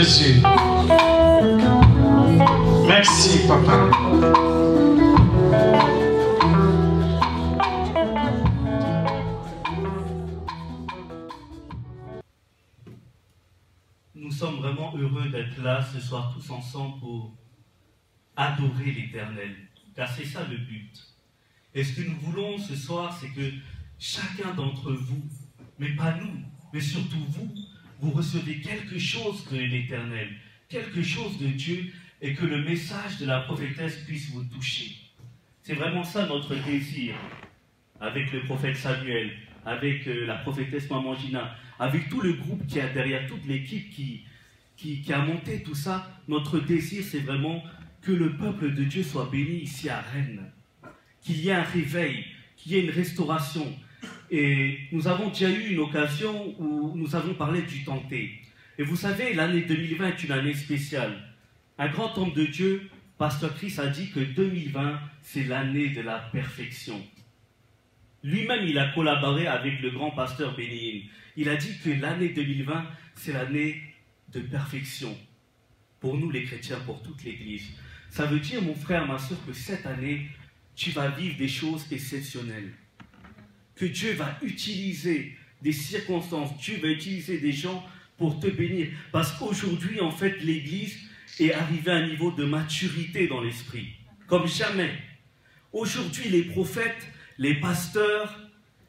Jésus. Merci, Papa. Nous sommes vraiment heureux d'être là ce soir tous ensemble pour adorer l'Éternel, car c'est ça le but. Et ce que nous voulons ce soir, c'est que chacun d'entre vous, mais pas nous, mais surtout vous, vous recevez quelque chose de l'Éternel, quelque chose de Dieu, et que le message de la prophétesse puisse vous toucher. C'est vraiment ça notre désir, avec le prophète Samuel, avec la prophétesse Maman Gina, avec tout le groupe qui est derrière, toute l'équipe qui a monté tout ça. Notre désir, c'est vraiment que le peuple de Dieu soit béni ici à Rennes, qu'il y ait un réveil, qu'il y ait une restauration. Et nous avons déjà eu une occasion où nous avons parlé du tenté. Et vous savez, l'année 2020 est une année spéciale. Un grand homme de Dieu, Pasteur Chris, a dit que 2020, c'est l'année de la perfection. Lui-même, il a collaboré avec le grand pasteur Béni. Il a dit que l'année 2020, c'est l'année de perfection. Pour nous, les chrétiens, pour toute l'Église. Ça veut dire, mon frère, ma soeur, que cette année, tu vas vivre des choses exceptionnelles. Que Dieu va utiliser des circonstances, Dieu va utiliser des gens pour te bénir. Parce qu'aujourd'hui, en fait, l'Église est arrivée à un niveau de maturité dans l'esprit, comme jamais. Aujourd'hui, les prophètes, les pasteurs,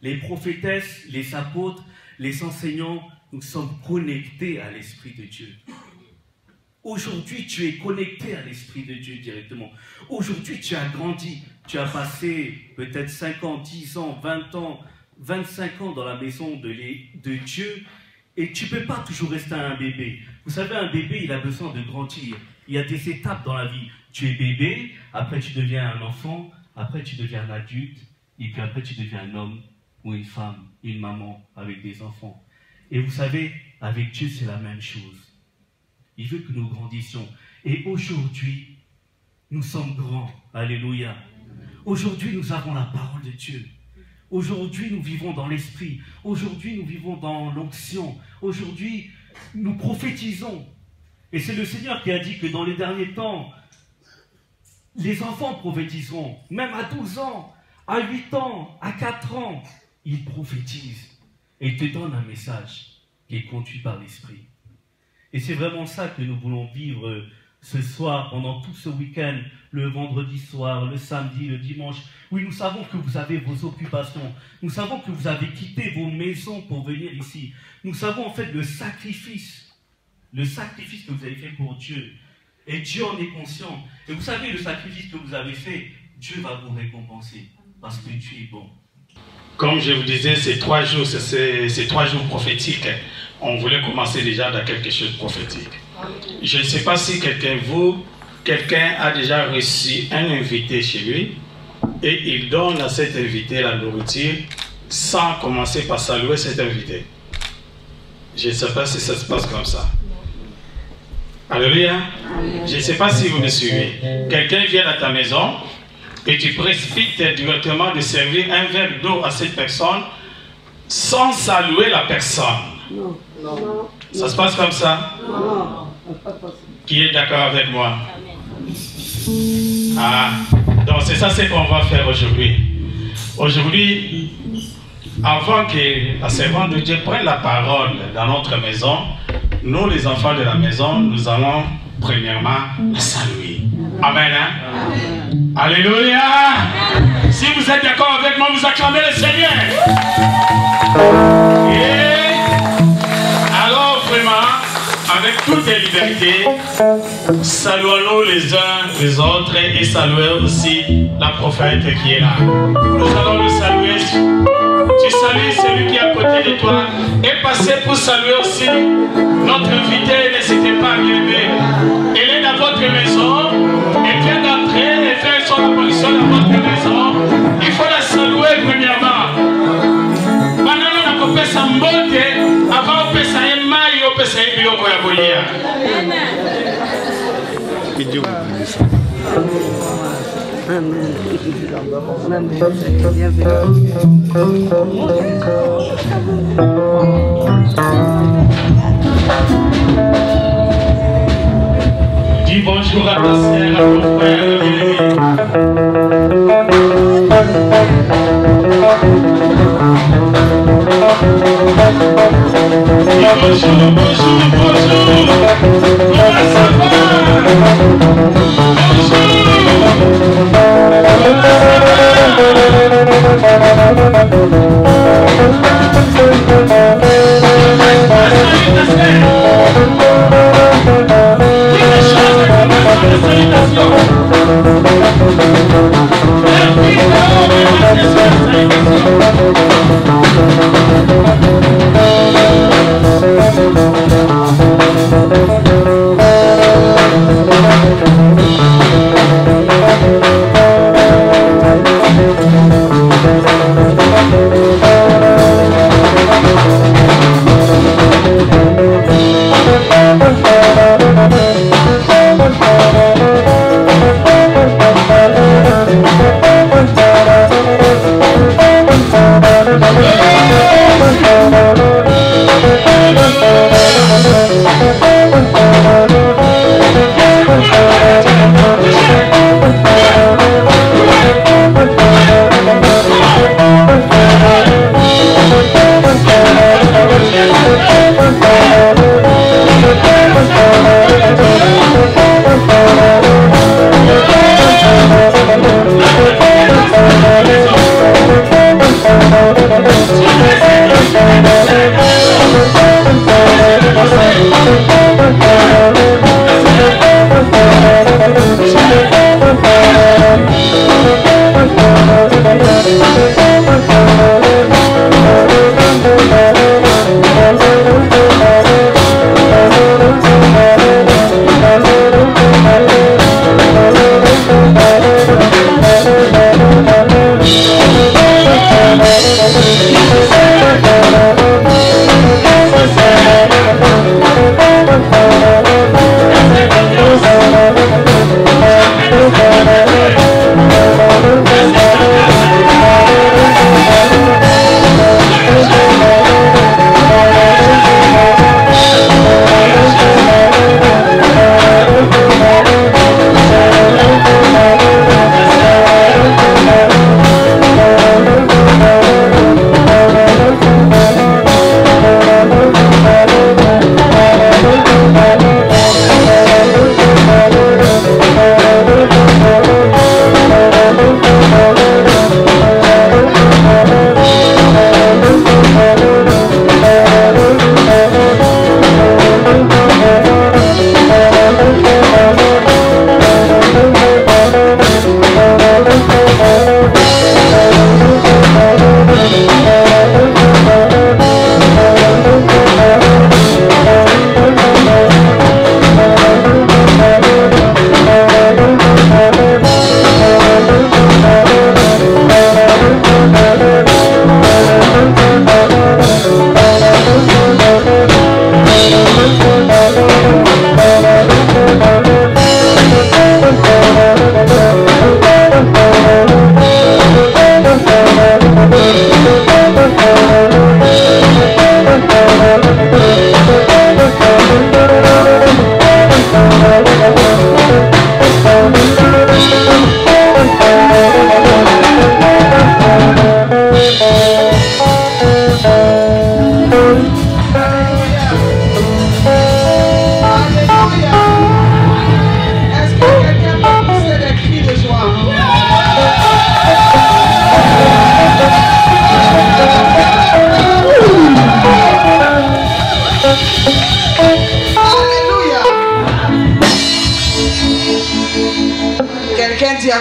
les prophétesses, les apôtres, les enseignants, nous sommes connectés à l'Esprit de Dieu. Aujourd'hui, tu es connecté à l'Esprit de Dieu directement. Aujourd'hui, tu as grandi. Tu as passé peut-être 5 ans, 10 ans, 20 ans, 25 ans dans la maison de Dieu. Et tu ne peux pas toujours rester un bébé. Vous savez, un bébé, il a besoin de grandir. Il y a des étapes dans la vie. Tu es bébé, après tu deviens un enfant, après tu deviens un adulte, et puis après tu deviens un homme ou une femme, une maman avec des enfants. Et vous savez, avec Dieu, c'est la même chose. Il veut que nous grandissions. Et aujourd'hui, nous sommes grands. Alléluia. Aujourd'hui, nous avons la parole de Dieu. Aujourd'hui, nous vivons dans l'esprit. Aujourd'hui, nous vivons dans l'onction. Aujourd'hui, nous prophétisons. Et c'est le Seigneur qui a dit que dans les derniers temps, les enfants prophétiseront. Même à 12 ans, à 8 ans, à 4 ans, ils prophétisent. Et ils te donnent un message qui est conduit par l'esprit. Et c'est vraiment ça que nous voulons vivre ce soir, pendant tout ce week-end, le vendredi soir, le samedi, le dimanche. Oui, nous savons que vous avez vos occupations. Nous savons que vous avez quitté vos maisons pour venir ici. Nous savons en fait le sacrifice que vous avez fait pour Dieu. Et Dieu en est conscient. Et vous savez, le sacrifice que vous avez fait, Dieu va vous récompenser. Parce que Dieu est bon. Comme je vous disais, ces 3 jours, c'est 3 jours prophétiques. On voulait commencer déjà dans quelque chose de prophétique. Je ne sais pas si quelqu'un a déjà reçu un invité chez lui et il donne à cet invité la nourriture sans commencer par saluer cet invité. Je ne sais pas si ça se passe comme ça. Alléluia. Je ne sais pas si vous me suivez. Quelqu'un vient à ta maison et tu précipites directement de servir un verre d'eau à cette personne sans saluer la personne. Non. Non. Ça se passe comme ça? Non. Qui est d'accord avec moi? Ah, donc c'est ça ce qu'on va faire aujourd'hui. Aujourd'hui, avant que la servante de Dieu prenne la parole dans notre maison, nous les enfants de la maison, nous allons premièrement la saluer. Amen. Hein? Amen. Alléluia. Amen. Si vous êtes d'accord avec moi, vous acclamez le Seigneur. Et alors vraiment, avec toute liberté, saluons-nous les uns les autres et saluons aussi la prophète qui est là. Nous allons le saluer. Tu salues celui qui est à côté de toi et passez pour saluer aussi notre invité. N'hésitez pas à lever. Elle est dans votre maison. Elle vient d'entrer et faire son apparition dans votre maison. Il faut la saluer premièrement. Maintenant, on a coupé sa mbote. Avant, on peut s'aller maille, on peut s'aller bio pour la bolia. Amen. Amen. Dis bonjour à ta sœur, à ton frère, bien-aimé. Dis bonjour, bonjour, bonjour. Comment ça va?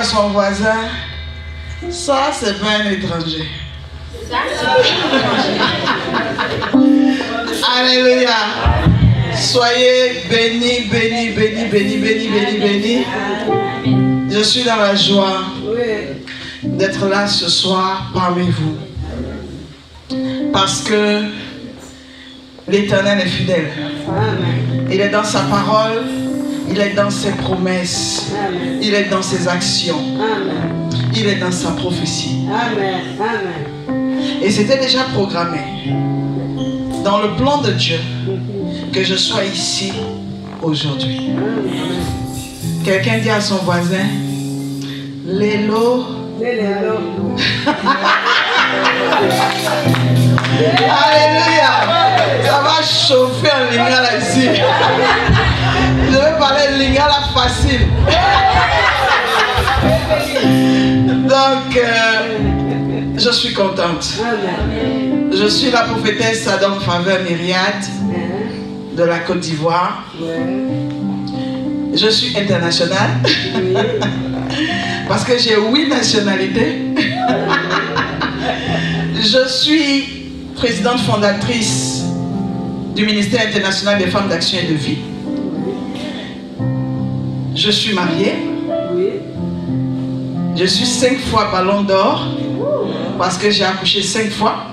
Son voisin, ça c'est pas un étranger. Alléluia. Soyez bénis, bénis, bénis, bénis, bénis, bénis, bénis. Je suis dans la joie d'être là ce soir parmi vous. Parce que l'Éternel est fidèle. Il est dans sa parole. Il est dans ses promesses. Amen. Il est dans ses actions. Amen. Il est dans sa prophétie. Amen. Amen. Et c'était déjà programmé dans le plan de Dieu que je sois ici aujourd'hui. Quelqu'un dit à son voisin, Lélo. Alléluia. Ça va chauffer en lingala ici. Je vais parler lingala facile. Donc, je suis contente. Je suis la prophétesse Adam Faveur Myriade de la Côte d'Ivoire. Je suis internationale parce que j'ai 8 nationalités. Je suis présidente fondatrice du ministère international des femmes d'action et de vie. Je suis mariée. Je suis 5 fois ballon d'or parce que j'ai accouché 5 fois.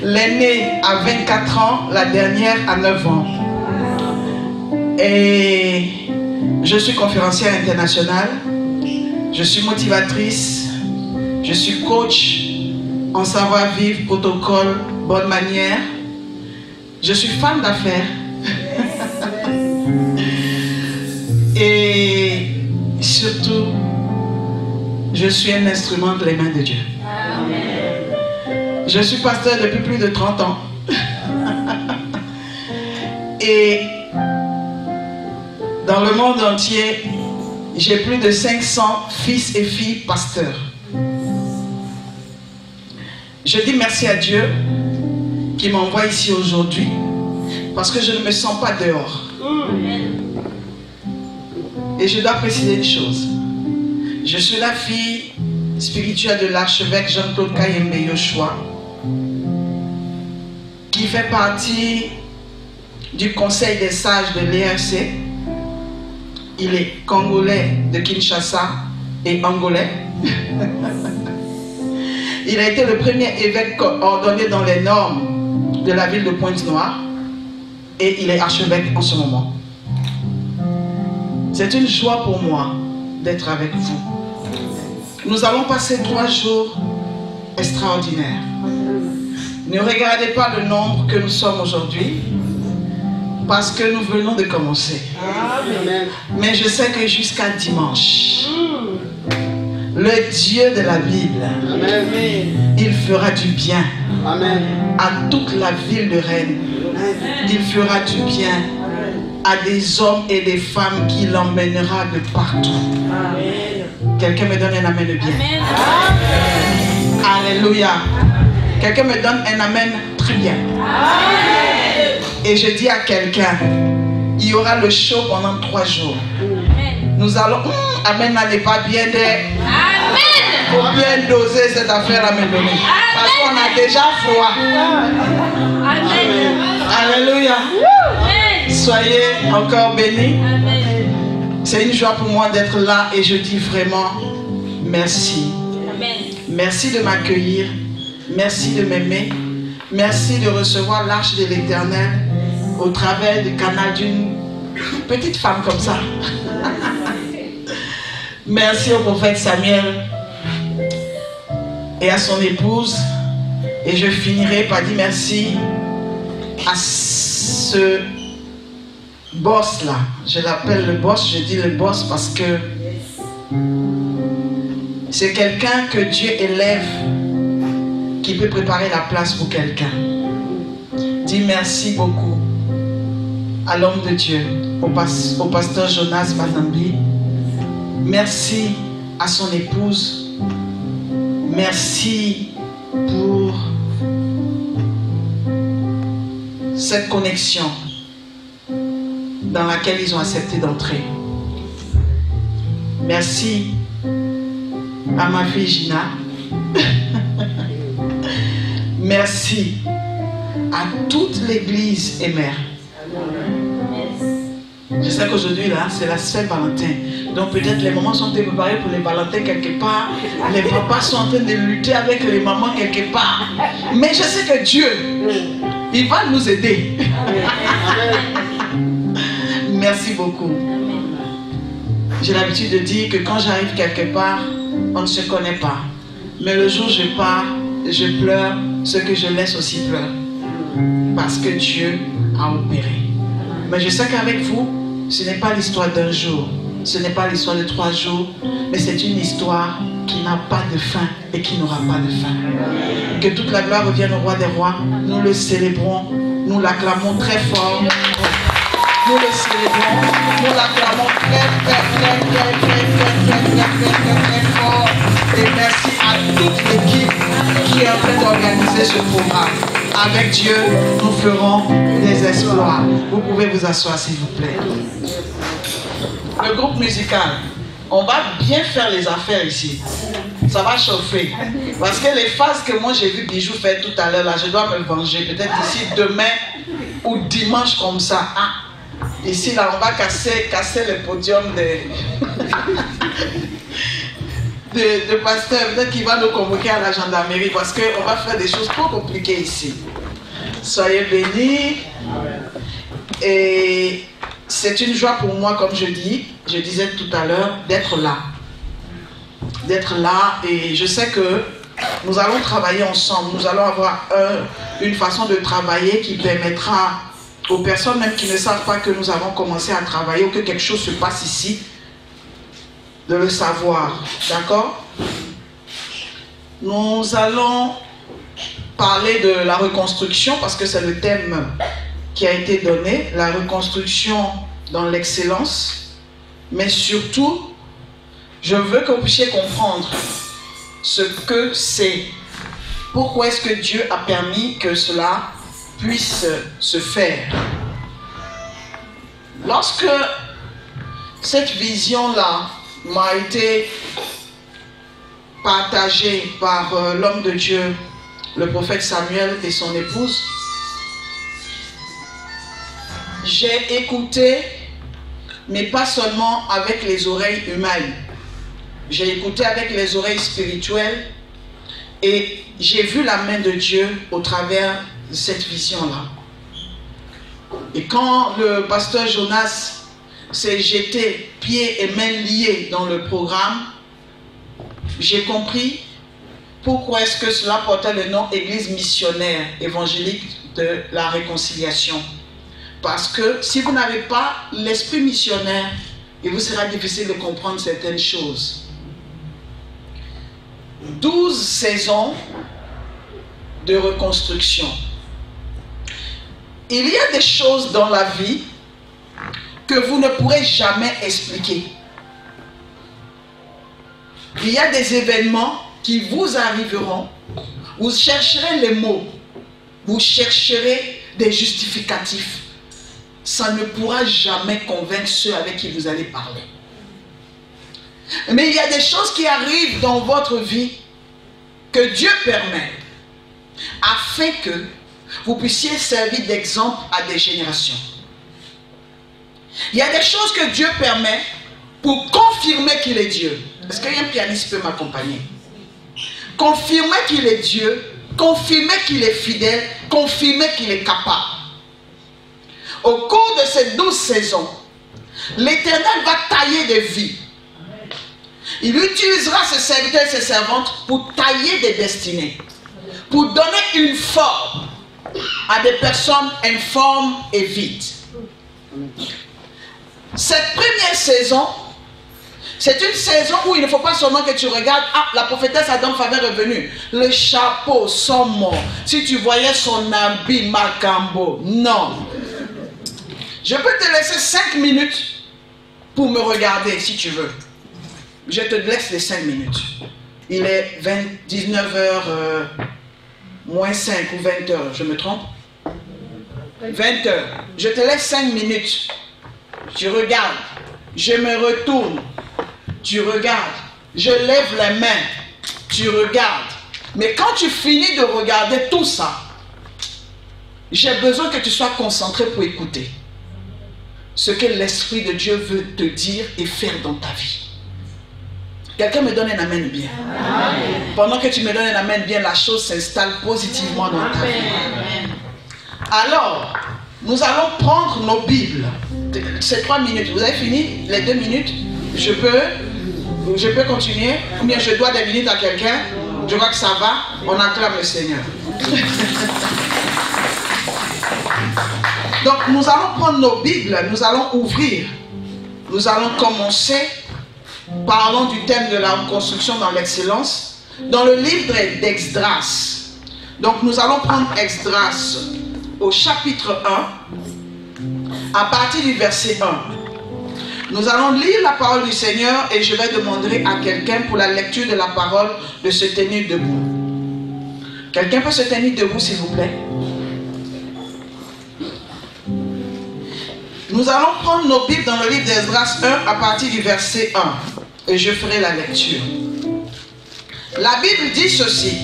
L'aînée a 24 ans, la dernière a 9 ans. Et je suis conférencière internationale. Je suis motivatrice. Je suis coach en savoir-vivre, protocole, bonne manière. Je suis femme d'affaires. Et surtout, je suis un instrument de les mains de Dieu. Je suis pasteur depuis plus de 30 ans. Et dans le monde entier, j'ai plus de 500 fils et filles pasteurs. Je dis merci à Dieu qui m'envoie ici aujourd'hui parce que je ne me sens pas dehors. Et je dois préciser une chose. Je suis la fille spirituelle de l'archevêque Jean-Claude Kayembe Yoshua qui fait partie du conseil des sages de l'ERC. Il est congolais de Kinshasa et angolais. Il a été le premier évêque ordonné dans les normes de la ville de Pointe-Noire et il est archevêque en ce moment. C'est une joie pour moi d'être avec vous. Nous allons passer 3 jours extraordinaires. Ne regardez pas le nombre que nous sommes aujourd'hui parce que nous venons de commencer. Amen. Mais je sais que jusqu'à dimanche, le Dieu de la Bible, amen, il fera du bien, amen, à toute la ville de Rennes. Il fera du bien à des hommes et des femmes qui l'emmènera de partout. Quelqu'un me donne un amen de bien. Amen. Alléluia. Quelqu'un me donne un amen très bien. Amen. Et je dis à quelqu'un, il y aura le show pendant 3 jours. Amen. Nous allons... amen n'allez pas bien d'air. Amen. Pour bien doser cette affaire à me donner. Parce qu'on a déjà froid. Amen. Alléluia. Amen. Soyez encore bénis. C'est une joie pour moi d'être là et je dis vraiment merci. Amen. Merci de m'accueillir. Merci de m'aimer. Merci de recevoir l'arche de l'Éternel au travers du canal d'une petite femme comme ça. Merci au prophète Samuel et à son épouse. Et je finirai par dire merci à ce boss là. Je l'appelle le boss, je dis le boss parce que c'est quelqu'un que Dieu élève qui peut préparer la place pour quelqu'un. Dis merci beaucoup à l'homme de Dieu, au pasteur Jonas Banambi. Merci à son épouse. Merci pour cette connexion dans laquelle ils ont accepté d'entrer. Merci à ma fille Gina. Merci à toute l'église et mère. Je sais qu'aujourd'hui là, c'est la Saint-Valentin. Donc peut-être les mamans sont préparées pour les Valentins quelque part. Les papas sont en train de lutter avec les mamans quelque part. Mais je sais que Dieu, il va nous aider. Merci beaucoup. J'ai l'habitude de dire que quand j'arrive quelque part, on ne se connaît pas. Mais le jour où je pars, je pleure, ce que je laisse aussi pleure. Parce que Dieu a opéré. Mais je sais qu'avec vous, ce n'est pas l'histoire d'un jour, ce n'est pas l'histoire de 3 jours, mais c'est une histoire qui n'a pas de fin et qui n'aura pas de fin. Que toute la gloire revienne au roi des rois. Nous le célébrons, nous l'acclamons très fort. Nous le célébrons, nous l'acclamons très fort. Et merci à toute l'équipe qui est en train d'organiser ce programme. Avec Dieu, nous ferons des exploits. Vous pouvez vous asseoir, s'il vous plaît. Le groupe musical, on va bien faire les affaires ici. Ça va chauffer. Parce que les phases que moi j'ai vu Bijou faire tout à l'heure, là, je dois me venger. Peut-être ici demain ou dimanche comme ça. Ah, ici, là, on va casser le podium de pasteur. Peut-être qu'il va nous convoquer à la gendarmerie parce qu'on va faire des choses trop compliquées ici. Soyez bénis. Et c'est une joie pour moi, comme je disais tout à l'heure, d'être là. D'être là. Et je sais que nous allons travailler ensemble. Nous allons avoir une façon de travailler qui permettra aux personnes même qui ne savent pas que nous avons commencé à travailler ou que quelque chose se passe ici, de le savoir. D'accord? Nous allons parler de la reconstruction parce que c'est le thème qui a été donné, la reconstruction dans l'excellence. Mais surtout, je veux que vous puissiez comprendre ce que c'est. Pourquoi est-ce que Dieu a permis que cela puisse se faire? Lorsque cette vision-là m'a été partagée par l'homme de Dieu, le prophète Samuel et son épouse, j'ai écouté, mais pas seulement avec les oreilles humaines. J'ai écouté avec les oreilles spirituelles et j'ai vu la main de Dieu au travers de cette vision-là. Et quand le pasteur Jonas s'est jeté pieds et mains liés dans le programme, j'ai compris pourquoi est-ce que cela portait le nom Église missionnaire évangélique de la réconciliation. Parce que si vous n'avez pas l'esprit missionnaire, il vous sera difficile de comprendre certaines choses. 12 saisons de reconstruction. Il y a des choses dans la vie que vous ne pourrez jamais expliquer. Il y a des événements qui vous arriveront. Vous chercherez les mots. Vous chercherez des justificatifs. Ça ne pourra jamais convaincre ceux avec qui vous allez parler. Mais il y a des choses qui arrivent dans votre vie que Dieu permet afin que vous puissiez servir d'exemple à des générations. Il y a des choses que Dieu permet pour confirmer qu'il est Dieu. Est-ce qu'un pianiste peut m'accompagner? Confirmer qu'il est Dieu, confirmer qu'il est fidèle, confirmer qu'il est capable. Au cours de ces 12 saisons, l'Éternel va tailler des vies. Il utilisera ses serviteurs et ses servantes pour tailler des destinées, pour donner une forme à des personnes informes et vides. Cette première saison, c'est une saison où il ne faut pas seulement que tu regardes, ah, la prophétesse Adam Favre est revenue, le chapeau, son mot, si tu voyais son habit, Macambo, non. Je peux te laisser 5 minutes pour me regarder si tu veux. Je te laisse les 5 minutes. Il est 19h moins 5 ou 20h, je me trompe? 20h. Je te laisse 5 minutes. Tu regardes. Je me retourne. Tu regardes. Je lève les mains. Tu regardes. Mais quand tu finis de regarder tout ça, j'ai besoin que tu sois concentré pour écouter ce que l'Esprit de Dieu veut te dire et faire dans ta vie. Quelqu'un me donne un amen bien. Amen. Pendant que tu me donnes un amen bien, la chose s'installe positivement dans ta vie. Alors, nous allons prendre nos Bibles. C'est 3 minutes. Vous avez fini les 2 minutes? Je peux continuer? Ou bien je dois des minutes à quelqu'un? Je vois que ça va. On acclame le Seigneur. Donc, nous allons prendre nos Bibles. Nous allons ouvrir nous allons commencer parlant du thème de la reconstruction dans l'excellence dans le livre d'Esdras. Donc nous allons prendre Esdras au chapitre 1 à partir du verset 1. Nous allons lire la parole du Seigneur et je vais demander à quelqu'un pour la lecture de la parole de se tenir debout. Quelqu'un peut se tenir debout s'il vous plaît? Nous allons prendre nos Bibles dans le livre d'Esdras 1 à partir du verset 1 et je ferai la lecture. La Bible dit ceci.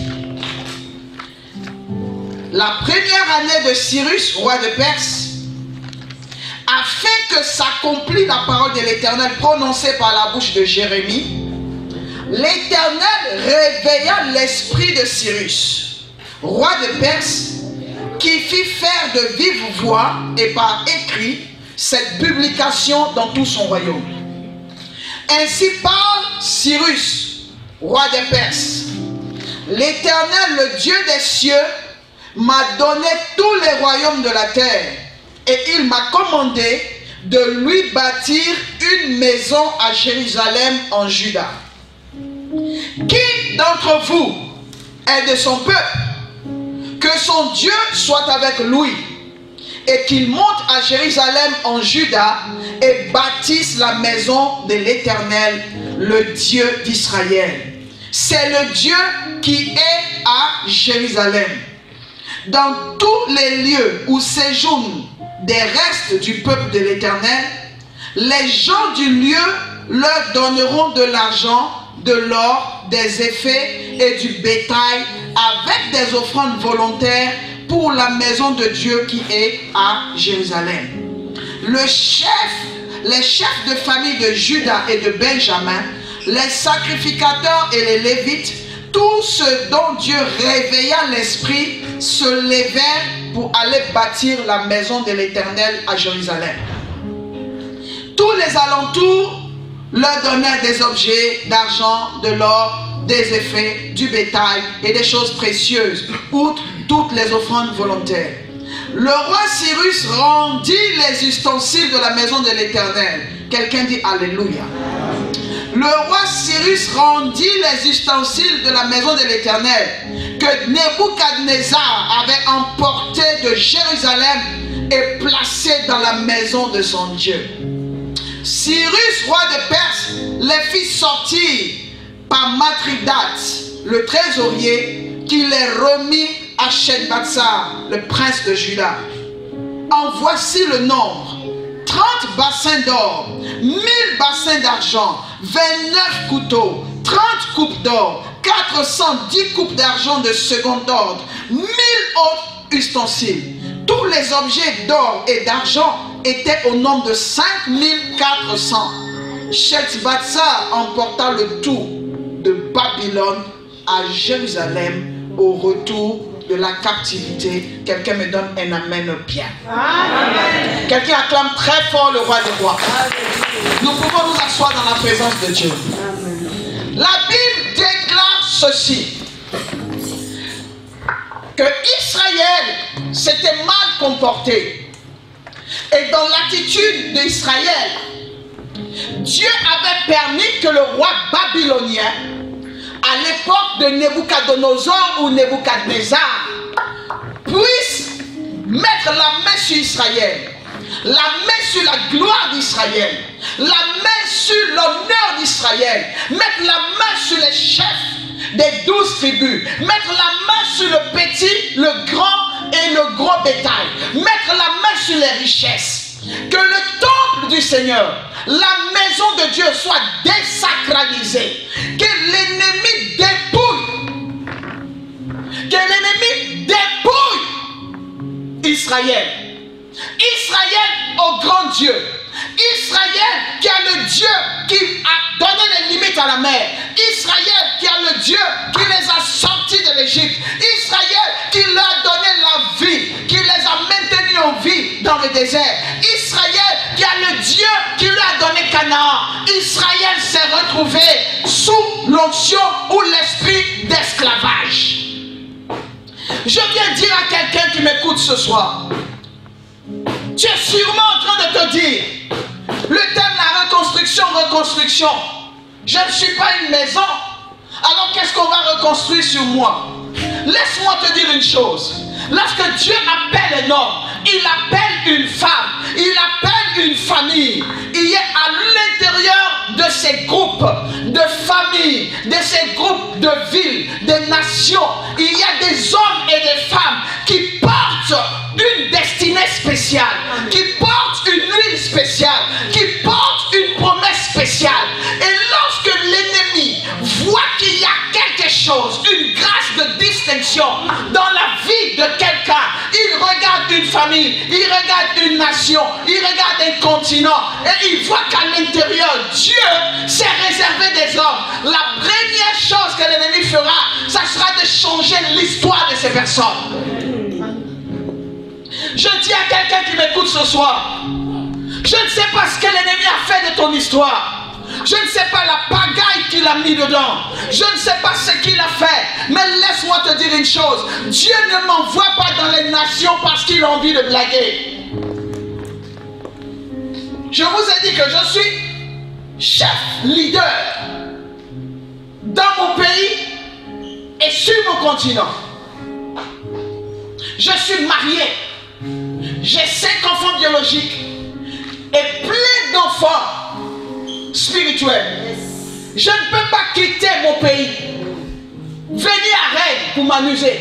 La première année de Cyrus, roi de Perse, afin que s'accomplisse la parole de l'Éternel prononcée par la bouche de Jérémie, l'Éternel réveilla l'esprit de Cyrus, roi de Perse, qui fit faire de vive voix et par écrit cette publication dans tout son royaume. Ainsi parle Cyrus, roi des Perses. L'Éternel, le Dieu des cieux, m'a donné tous les royaumes de la terre et il m'a commandé de lui bâtir une maison à Jérusalem en Juda. Qui d'entre vous est de son peuple? Que son Dieu soit avec lui et qu'il monte à Jérusalem en Juda et bâtisse la maison de l'Éternel, le Dieu d'Israël. C'est le Dieu qui est à Jérusalem. Dans tous les lieux où séjournent des restes du peuple de l'Éternel, les gens du lieu leur donneront de l'argent, de l'or, des effets et du bétail avec des offrandes volontaires pour la maison de Dieu qui est à Jérusalem. Les chefs de famille de Juda et de Benjamin, les sacrificateurs et les Lévites, tous ceux dont Dieu réveilla l'esprit se levèrent pour aller bâtir la maison de l'Éternel à Jérusalem. Tous les alentours leur donnèrent des objets d'argent, de l'or, des effets, du bétail et des choses précieuses, outre toutes les offrandes volontaires. Le roi Cyrus rendit les ustensiles de la maison de l'Éternel. Quelqu'un dit Alléluia. Le roi Cyrus rendit les ustensiles de la maison de l'Éternel que Nebuchadnezzar avait emporté de Jérusalem et placé dans la maison de son Dieu. Cyrus, roi de Perse, les fit sortir par Matridat, le trésorier, qui les remit à Shedbatsar, le prince de Juda. En voici le nombre: 30 bassins d'or, 1000 bassins d'argent, 29 couteaux, 30 coupes d'or, 410 coupes d'argent de second ordre, 1000 autres ustensiles. Tous les objets d'or et d'argent étaient au nombre de 5400. Shedbatsar emporta le tout de Babylone à Jérusalem au retour de la captivité. Quelqu'un me donne un amen bien. Amen. Quelqu'un acclame très fort le roi des rois. Nous pouvons nous asseoir dans la présence de Dieu. Amen. La Bible déclare ceci: que Israël s'était mal comporté. Et dans l'attitude d'Israël, Dieu avait permis que le roi babylonien, à l'époque de Nebuchadnezzar ou Nebuchadnezzar, puisse mettre la main sur Israël, la main sur la gloire d'Israël, la main sur l'honneur d'Israël, mettre la main sur les chefs des 12 tribus, mettre la main sur le petit, le grand et le gros bétail, mettre la main sur les richesses. Que le temple du Seigneur, la maison de Dieu soit désacralisée. Que l'ennemi dépouille. Que l'ennemi dépouille Israël. Israël au grand Dieu. Israël qui a le Dieu qui a donné les limites à la mer. Israël qui a le Dieu qui les a sortis de l'Égypte. Israël qui leur a donné la vie, qui les a maintenus en vie dans le désert. Israël qui a le Dieu qui lui a donné Canaan. Israël s'est retrouvé sous l'onction ou l'esprit d'esclavage. Je viens dire à quelqu'un qui m'écoute ce soir, tu es sûrement en train de te dire, le thème de la construction, reconstruction. Je ne suis pas une maison. Alors qu'est-ce qu'on va reconstruire sur moi? Laisse-moi te dire une chose. Lorsque Dieu appelle un homme, il appelle une femme, il appelle une famille. Il y a à l'intérieur de ces groupes de familles, de ces groupes de villes, des nations, il y a des hommes et des femmes qui portent une destinée spéciale, qui portent une huile spéciale, qui portent une promesse spéciale. Et lorsque l'ennemi voit qu'il y a quelque chose, une grâce de distinction dans la vie de quelqu'un, il regarde une famille, il regarde une nation, il regarde un continent et il voit qu'à l'intérieur, Dieu s'est réservé des hommes. La première chose que l'ennemi fera, ça sera de changer l'histoire de ces personnes. Je dis à quelqu'un qui m'écoute ce soir, je ne sais pas ce que l'ennemi a fait de ton histoire. Je ne sais pas la pagaille qu'il a mis dedans. Je ne sais pas ce qu'il a fait. Mais laisse-moi te dire une chose. Dieu ne m'envoie pas dans les nations parce qu'il a envie de blaguer. Je vous ai dit que je suis chef leader dans mon pays et sur mon continent. Je suis marié. J'ai 5 enfants biologiques et plein d'enfants spirituels. Je ne peux pas quitter mon pays, venir à Rennes pour m'amuser.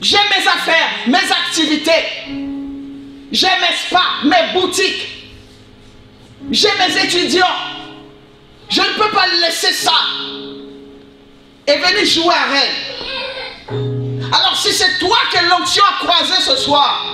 J'ai mes affaires, mes activités, j'ai mes spas, mes boutiques, j'ai mes étudiants. Je ne peux pas laisser ça et venir jouer à Rennes. Alors si c'est toi que l'onction a croisé ce soir,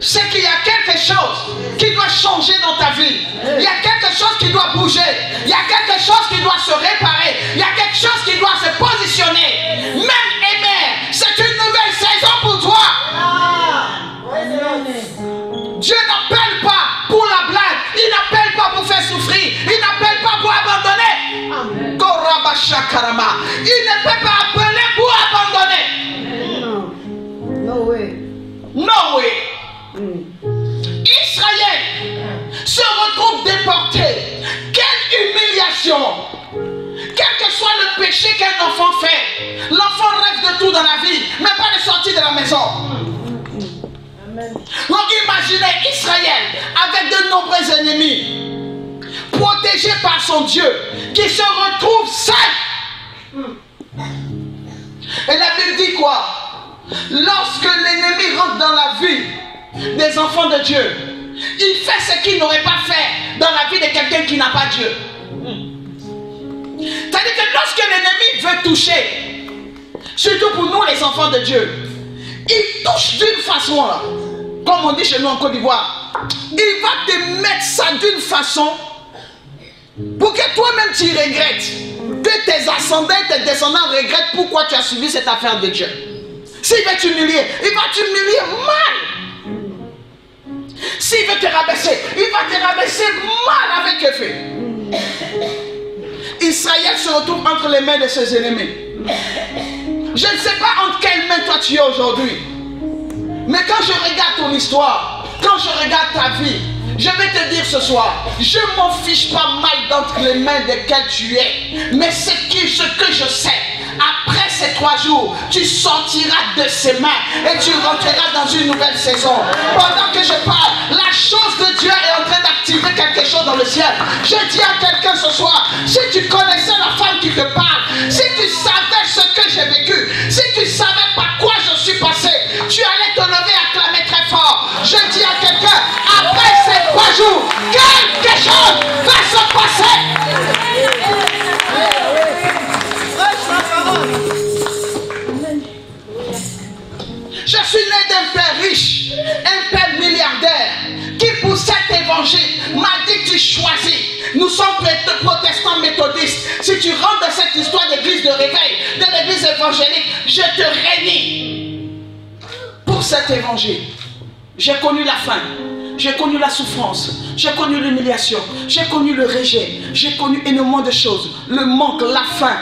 c'est qu'il y a quelque chose qui doit changer dans ta vie. Il y a quelque chose qui doit bouger. Il y a quelque chose qui doit se réparer. Il y a quelque chose qui doit se positionner. Même aimer, c'est une nouvelle saison pour toi. Dieu n'appelle pas pour la blague. Il n'appelle pas pour faire souffrir. Il n'appelle pas pour abandonner. Il ne peut pas appeler pour abandonner. No way. No way. Israël se retrouve déporté. Quelle humiliation! Quel que soit le péché qu'un enfant fait, l'enfant rêve de tout dans la vie, mais pas de sortir de la maison. Donc imaginez Israël avec de nombreux ennemis, protégé par son Dieu, qui se retrouve seul. Et la Bible dit quoi? Lorsque l'ennemi rentre dans la vie des enfants de Dieu, il fait ce qu'il n'aurait pas fait dans la vie de quelqu'un qui n'a pas Dieu. C'est-à-dire que lorsque l'ennemi veut toucher, surtout pour nous les enfants de Dieu, il touche d'une façon là, comme on dit chez nous en Côte d'Ivoire, il va te mettre ça d'une façon pour que toi-même tu regrettes, que tes ascendants, tes descendants regrettent pourquoi tu as subi cette affaire de Dieu. S'il veut t'humilier, il va t'humilier mal. S'il veut te rabaisser, il va te rabaisser mal avec effet. Israël se retrouve entre les mains de ses ennemis. Je ne sais pas entre quelles mains toi tu es aujourd'hui. Mais quand je regarde ton histoire, quand je regarde ta vie, je vais te dire ce soir, je m'en fiche pas mal d'entre les mains desquelles tu es. Mais ce que je sais, après ces 3 jours, tu sortiras de ses mains et tu rentreras dans une nouvelle saison. Pendant que je parle, la chose de Dieu est en train d'activer quelque chose dans le ciel. Je dis à quelqu'un ce soir, si tu connaissais la femme qui te parle, si tu savais ce que j'ai vécu, si tu savais par quoi je suis passé, tu allais te lever et acclamer très fort. Je dis à quelqu'un, après ces 3 jours, quelque chose va se passer. Je suis né d'un père riche, un père milliardaire, qui pour cet évangile m'a dit que tu choisis. Nous sommes protestants méthodistes. Si tu rentres dans cette histoire d'église de réveil, de l'église évangélique, je te réunis pour cet évangile. J'ai connu la faim, j'ai connu la souffrance, j'ai connu l'humiliation, j'ai connu le rejet, j'ai connu énormément de choses, le manque, la faim.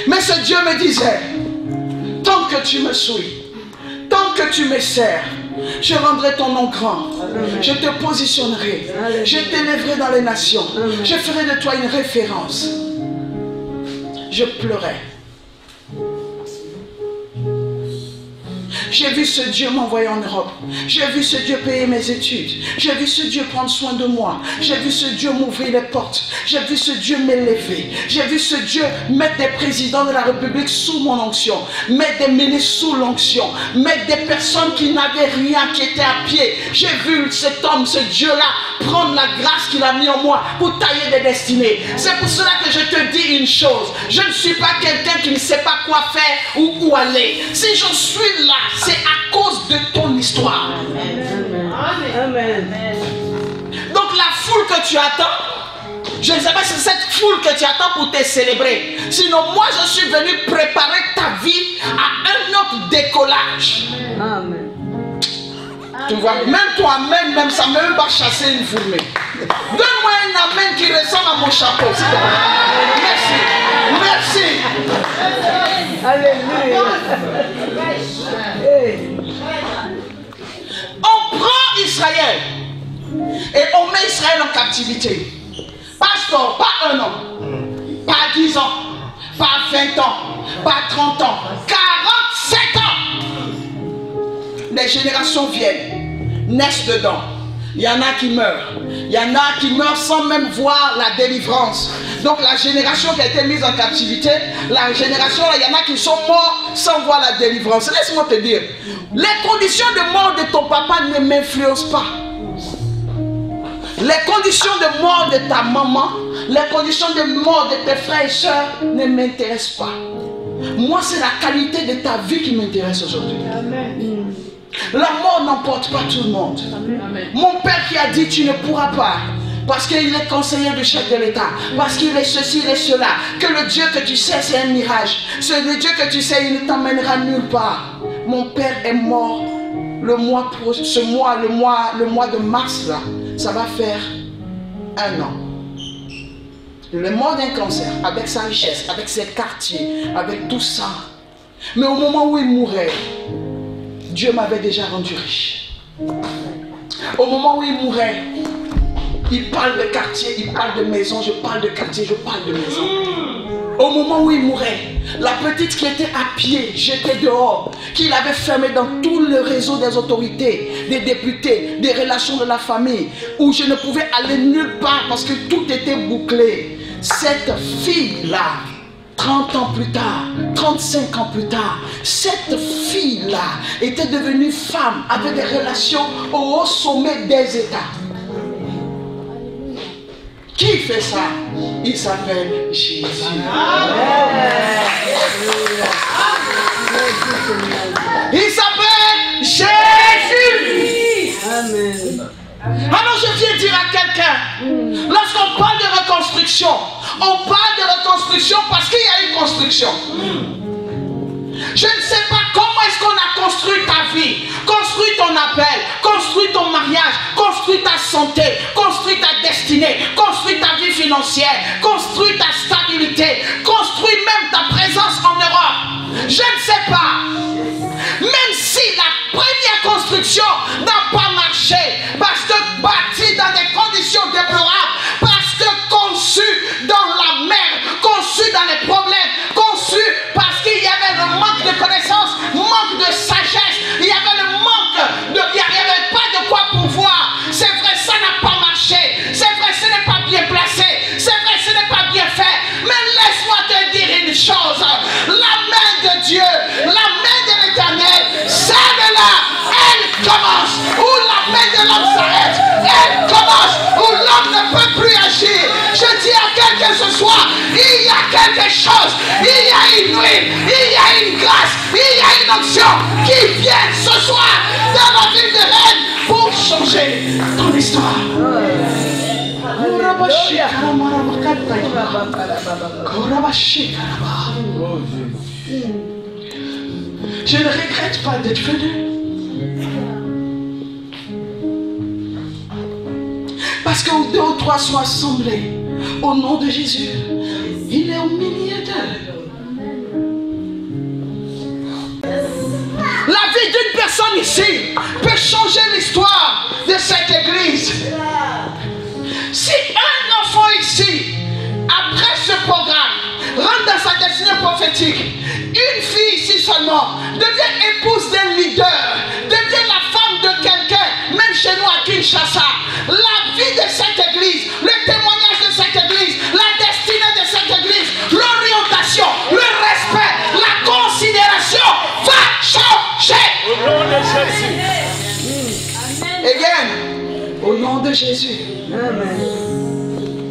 Mais ce Dieu me disait, tant que tu me suis, tant que tu me sers. Je rendrai ton nom grand. Je te positionnerai. Je t'élèverai dans les nations. Je ferai de toi une référence. Je pleurais. J'ai vu ce Dieu m'envoyer en Europe. J'ai vu ce Dieu payer mes études. J'ai vu ce Dieu prendre soin de moi. J'ai vu ce Dieu m'ouvrir les portes. J'ai vu ce Dieu m'élever. J'ai vu ce Dieu mettre des présidents de la République sous mon onction. Mettre des ministres sous l'onction. Mettre des personnes qui n'avaient rien, qui étaient à pied. J'ai vu cet homme, ce Dieu-là, prendre la grâce qu'il a mis en moi pour tailler des destinées. C'est pour cela que je te dis une chose. Je ne suis pas quelqu'un qui ne sait pas quoi faire ou où aller. Si je suis là, c'est à cause de ton histoire. Amen. Donc la foule que tu attends, je ne sais pas si c'est cette foule que tu attends pour te célébrer. Sinon moi je suis venu préparer ta vie à un autre décollage. Amen. Tu vois, même toi, amen, même ça ne même pas chasser une fourmi. Donne-moi un amen qui ressemble à mon chapeau, s'il te plaît. Merci. Merci. Alléluia. On prend Israël et on met Israël en captivité. Pasteur, pas 1 an, pas 10 ans, pas 20 ans, pas 30 ans, 47 ans. Les générations viennent, naissent dedans. Il y en a qui meurent. Il y en a qui meurent sans même voir la délivrance. Donc la génération qui a été mise en captivité, la génération, là, il y en a qui sont morts sans voir la délivrance. Laisse-moi te dire, les conditions de mort de ton papa ne m'influencent pas. Les conditions de mort de ta maman, les conditions de mort de tes frères et sœurs ne m'intéressent pas. Moi, c'est la qualité de ta vie qui m'intéresse aujourd'hui. Amen. La mort n'emporte pas tout le monde. Amen. Mon père qui a dit tu ne pourras pas, parce qu'il est conseiller du chef de l'État, parce qu'il est ceci, il est cela, que le Dieu que tu sais c'est un mirage, le Dieu que tu sais il ne t'emmènera nulle part. Mon père est mort le mois de mars là, ça va faire 1 an. Il est mort d'un cancer, avec sa richesse, avec ses quartiers, avec tout ça. Mais au moment où il mourait, Dieu m'avait déjà rendu riche. Au moment où il mourait, il parle de quartier, il parle de maison, je parle de quartier, je parle de maison. Au moment où il mourait, la petite qui était à pied, jetée dehors, qu'il avait fermée dans tout le réseau des autorités, des députés, des relations de la famille, où je ne pouvais aller nulle part parce que tout était bouclé. Cette fille-là, 30 ans plus tard, 35 ans plus tard, cette fille-là était devenue femme avec des relations au haut sommet des États. Qui fait ça? Il s'appelle Jésus. Il s'appelle Jésus. Amen. Alors je viens dire à quelqu'un, lorsqu'on parle de reconstruction, on parle de reconstruction parce qu'il y a une construction. Je ne sais pas comment est-ce qu'on a construit ta vie, construit ton appel, construit ton mariage, construit ta santé, construit ta destinée, construit ta vie financière, construit ta stabilité, construit même ta présence en Europe. Je ne sais pas. Même si la première construction n'a pas marché, parce que bâti dans des conditions déplorables, parce que conçu dans la mer, conçu dans les problèmes, conçu parce qu'il y avait le manque de connaissances, manque de sagesse, il y avait le manque de... il n'y avait pas de quoi pouvoir. C'est vrai, ça n'a pas marché. C'est vrai, ce n'est pas bien placé. C'est vrai, ce n'est pas bien fait. Mais laisse-moi te dire une chose. La main de Dieu, la main de l'Éternel, celle-là, elle commence où la main de l'homme s'arrête. Elle commence où l'homme ne peut plus agir. Je dis à quelqu'un ce soir, il y a quelque chose, il y a une huile, il y a une grâce, il y a une onction qui vient ce soir dans la ville de Rennes pour changer ton histoire. Je ne regrette pas d'être venu. Parce que où 2 ou 3 sont assemblés au nom de Jésus, il est au milieu d'eux. La vie d'une personne personne ici peut changer l'histoire de cette église. Si un enfant ici, après ce programme, rentre dans sa destinée prophétique, une fille ici seulement devient épouse d'un leader, devient la femme de quelqu'un, même chez nous à Kinshasa, la vie de cette église, le témoignage de cette église, la destinée de cette église, l'orientation, le respect, la considération va changer. Au nom de Jésus. Again, au nom de Jésus. Amen.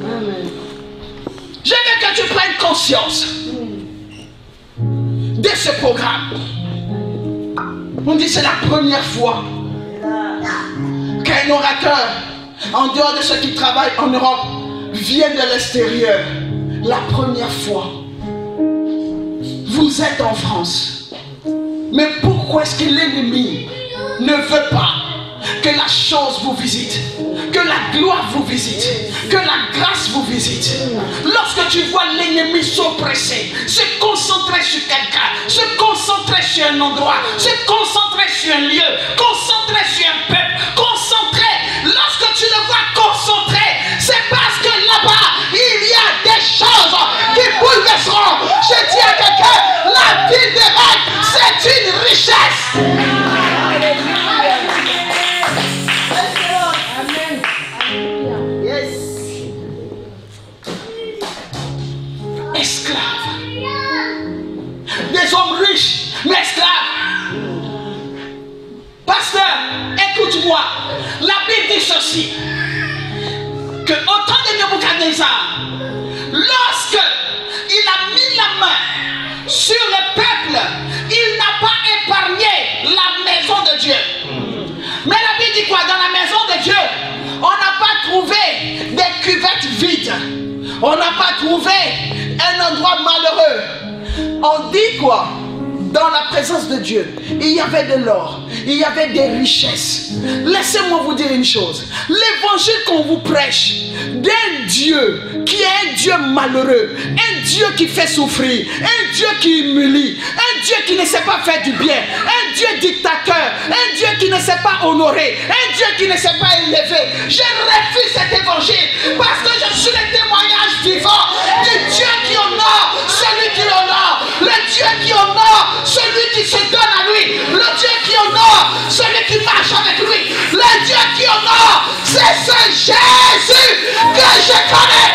Amen. Je veux que tu prennes conscience de ce programme. On dit que c'est la première fois qu'un orateur, en dehors de ceux qui travaillent en Europe, vient de l'extérieur. La première fois. Vous êtes en France. Mais pourquoi est-ce que l'ennemi ne veut pas que la chance vous visite, que la gloire vous visite, que la grâce vous visite? Lorsque tu vois l'ennemi s'oppresser, se concentrer sur quelqu'un, se concentrer sur un endroit, se concentrer sur un lieu, concentrer sur un peuple, concentrer, lorsque tu le vois concentré, c'est parce que là-bas, il y a des choses qui bouleverseront. Je dis à quelqu'un, la ville des rêves, c'est une richesse. Esclaves. Des hommes riches, mais esclaves. Pasteur, écoute-moi. La Bible dit ceci. Que au temps de Nebuchadnezzar, lorsque il a mis la main sur le peuple, il n'a pas épargné la maison de Dieu. Mais la Bible dit quoi? Dans la maison de Dieu, on n'a pas trouvé des cuvettes vides. On n'a pas trouvé un endroit malheureux. On dit quoi? Dans la présence de Dieu, il y avait de l'or, il y avait des richesses. Laissez-moi vous dire une chose. L'évangile qu'on vous prêche d'un Dieu qui est un Dieu malheureux, un Dieu qui fait souffrir, un Dieu qui humilie, un Dieu qui ne sait pas faire du bien, un Dieu dictateur, un Dieu qui ne sait pas honorer, un Dieu qui ne sait pas élever. Je refuse cet évangile parce que je suis le témoignage vivant du Dieu qui honore celui qui honore, le Dieu qui honore celui qui se donne à lui, le Dieu qui honore celui qui marche avec lui, le Dieu qui honore, c'est ce Jésus que je connais.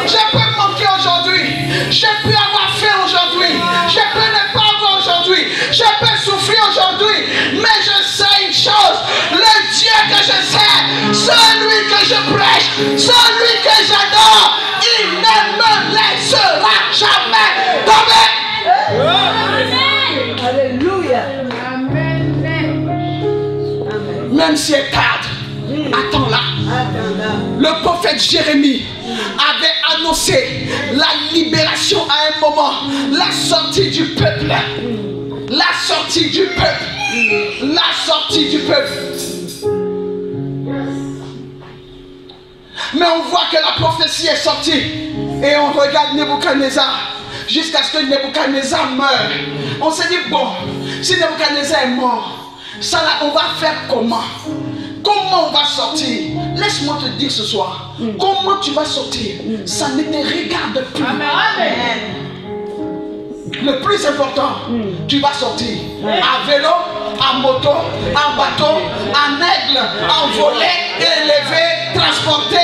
Je peux manquer aujourd'hui, je peux avoir faim aujourd'hui, je peux ne pas avoir aujourd'hui, je peux souffrir aujourd'hui, mais je sais une chose, le Dieu que je sais, celui que je prêche, celui que j'adore, il ne me laissera jamais tomber. Amen. Alléluia. Amen. Amen. Même si elle tarde, attends-la. Le prophète Jérémie avait annoncé la libération à un moment, la sortie du peuple, la sortie du peuple, la sortie du peuple. Mais on voit que la prophétie est sortie et on regarde Nebuchadnezzar jusqu'à ce que Nebuchadnezzar meure. On s'est dit, bon, si Nebuchadnezzar est mort, ça là, on va faire comment? Comment on va sortir? Laisse-moi te dire ce soir, comment tu vas sortir? Ça ne te regarde plus. Amen. Le plus important, tu vas sortir à vélo, en moto, en bateau, en aigle, en volet, élevé, transporté,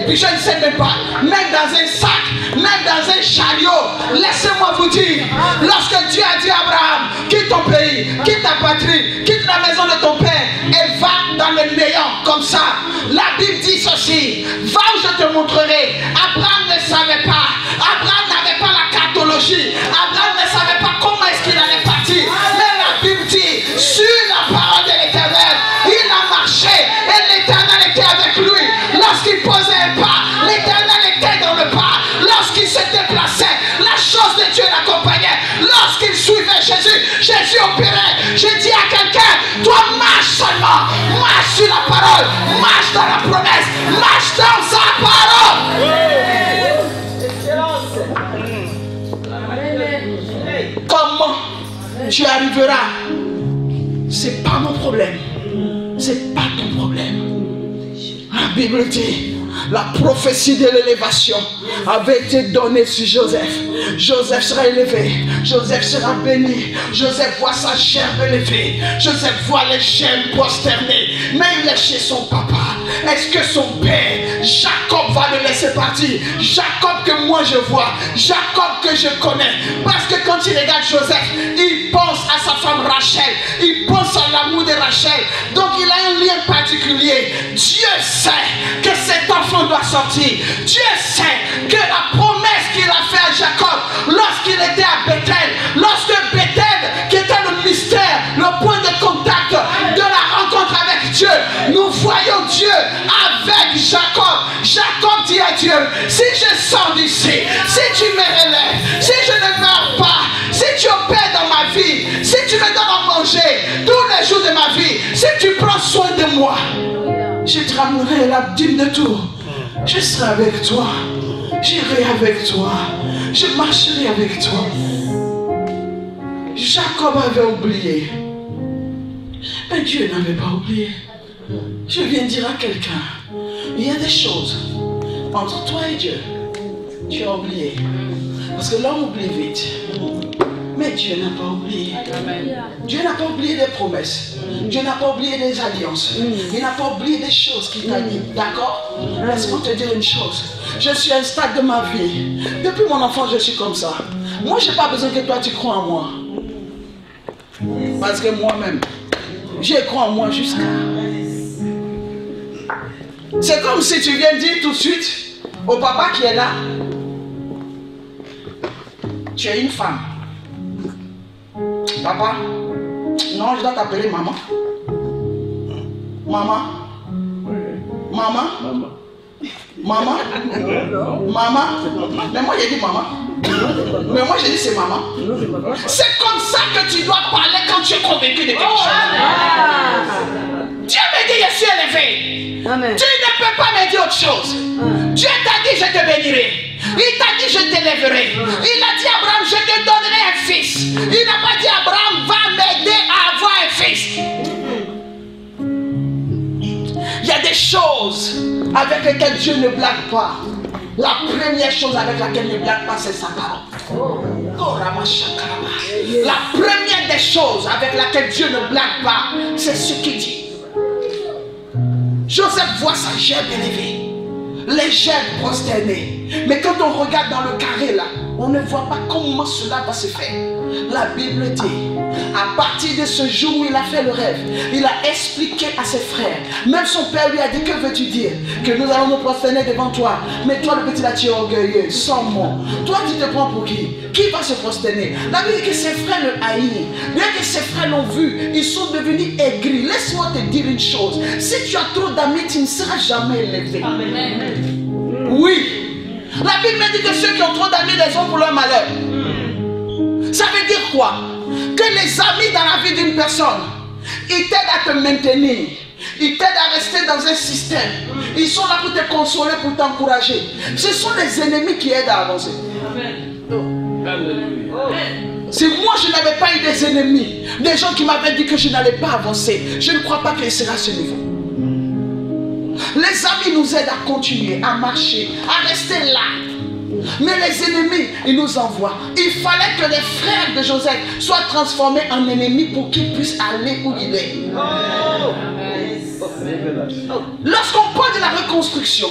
puis je ne sais même pas, même dans un sac, même dans un chariot. Laissez-moi vous dire, lorsque Dieu a dit à Abraham, quitte ton pays, quitte ta patrie, quitte la maison de ton père et va dans le néant comme ça. La Bible dit ceci, va où je te montrerai. Abraham ne savait pas, Abraham n'avait pas la cartologie, Abraham ne savait pas comment est-ce qu'il allait partir. Mais la Bible dit, sur la parole de l'Éternel, il a marché et l'Éternel était avec lui. Lorsqu'il posait un pas, l'Éternel était dans le pas. Lorsqu'il se déplaçait, la chose de Dieu l'accompagnait. Lorsqu'il suivait Jésus, Jésus opérait. Je dis à quelqu'un, toi marche seulement, marche sur la parole, marche dans la promesse, marche dans sa parole. Comment tu es arrivé arrivera, c'est pas mon problème. C'est pas ton problème. La Bible dit, la prophétie de l'élévation avait été donnée sur Joseph. Joseph sera élevé, Joseph sera béni, Joseph voit sa chair élevée, Joseph voit les chaînes prosternées, mais il est chez son papa. Est-ce que son père, Jacob, va le laisser partir? Jacob que moi je vois, Jacob que je connais, parce que quand il regarde Joseph, il pense à sa femme Rachel, il pense à l'amour de Rachel, donc il a un lien particulier. Dieu sait que cet enfant doit sortir. Dieu sait que la promesse qu'il a faite à Jacob lorsqu'il était à Bethel, lorsque Bethel, qui était le mystère, le point de contact de la rencontre avec Dieu, nous voyons Dieu avec Jacob. Jacob dit à Dieu, si je sors d'ici, si tu me relèves, si je ne meurs pas, si tu opères dans ma vie, si tu me donnes à manger tous les jours de ma vie, si tu prends soin de moi, je te ramènerai la dîme de tout. Je serai avec toi. J'irai avec toi. Je marcherai avec toi. Jacob avait oublié. Mais Dieu n'avait pas oublié. Je viens dire à quelqu'un, il y a des choses entre toi et Dieu. Tu as oublié. Parce que l'homme oublie vite. Mais Dieu n'a pas oublié. Dieu n'a pas oublié des promesses. Dieu n'a pas oublié des alliances. Il n'a pas oublié des choses qu'il t'a dit. D'accord? Laisse-moi te dire une chose. Je suis à un stade de ma vie. Depuis mon enfance, je suis comme ça. Moi, je n'ai pas besoin que toi, tu crois en moi. Parce que moi-même, je crois en moi jusqu'à... C'est comme si tu viens dire tout de suite au papa qui est là, tu es une femme. Papa, non, je dois t'appeler maman. Maman. Maman. Maman. Maman. Mais moi j'ai dit maman. Mais moi j'ai dit c'est maman. C'est comme ça que tu dois parler quand tu es convaincu de quelque chose. Dieu me dit je suis élevé. Amen. Tu ne peux pas me dire autre chose. Dieu t'a dit je te bénirai. Il t'a dit je t'élèverai. Il a dit à Abraham je te donnerai un fils. Il n'a pas dit Abraham va m'aider à avoir un fils. Il y a des choses avec lesquelles Dieu ne blague pas. La première chose avec laquelle il ne blague pas, c'est sa parole. La première des choses avec laquelle Dieu ne blague pas, c'est ce qu'il dit. Joseph voit sa gerbe élevée, les gerbes prosternées. Mais quand on regarde dans le carré là, on ne voit pas comment cela va se faire. La Bible dit, à partir de ce jour où il a fait le rêve, il a expliqué à ses frères. Même son père lui a dit, que veux-tu dire? Que nous allons nous prosterner devant toi. Mais toi le petit là, tu es orgueilleux, sans moi. Toi tu te prends pour qui? Qui va se prosterner? La Bible dit que ses frères le haïssent. Bien que ses frères l'ont vu, ils sont devenus aigris. Laisse-moi te dire une chose. Si tu as trop d'amis, tu ne seras jamais élevé. Amen. Oui. La Bible dit que ceux qui ont trop d'amis les ont pour leur malheur. Ça veut dire quoi? Que les amis dans la vie d'une personne, ils t'aident à te maintenir. Ils t'aident à rester dans un système. Ils sont là pour te consoler, pour t'encourager. Ce sont les ennemis qui aident à avancer. Si moi je n'avais pas eu des ennemis, des gens qui m'avaient dit que je n'allais pas avancer, je ne crois pas qu'il sera à ce niveau. Les amis nous aident à continuer, à marcher, à rester là. Mais les ennemis, ils nous envoient. Il fallait que les frères de Joseph soient transformés en ennemis pour qu'ils puissent aller où il est. Lorsqu'on parle de la reconstruction,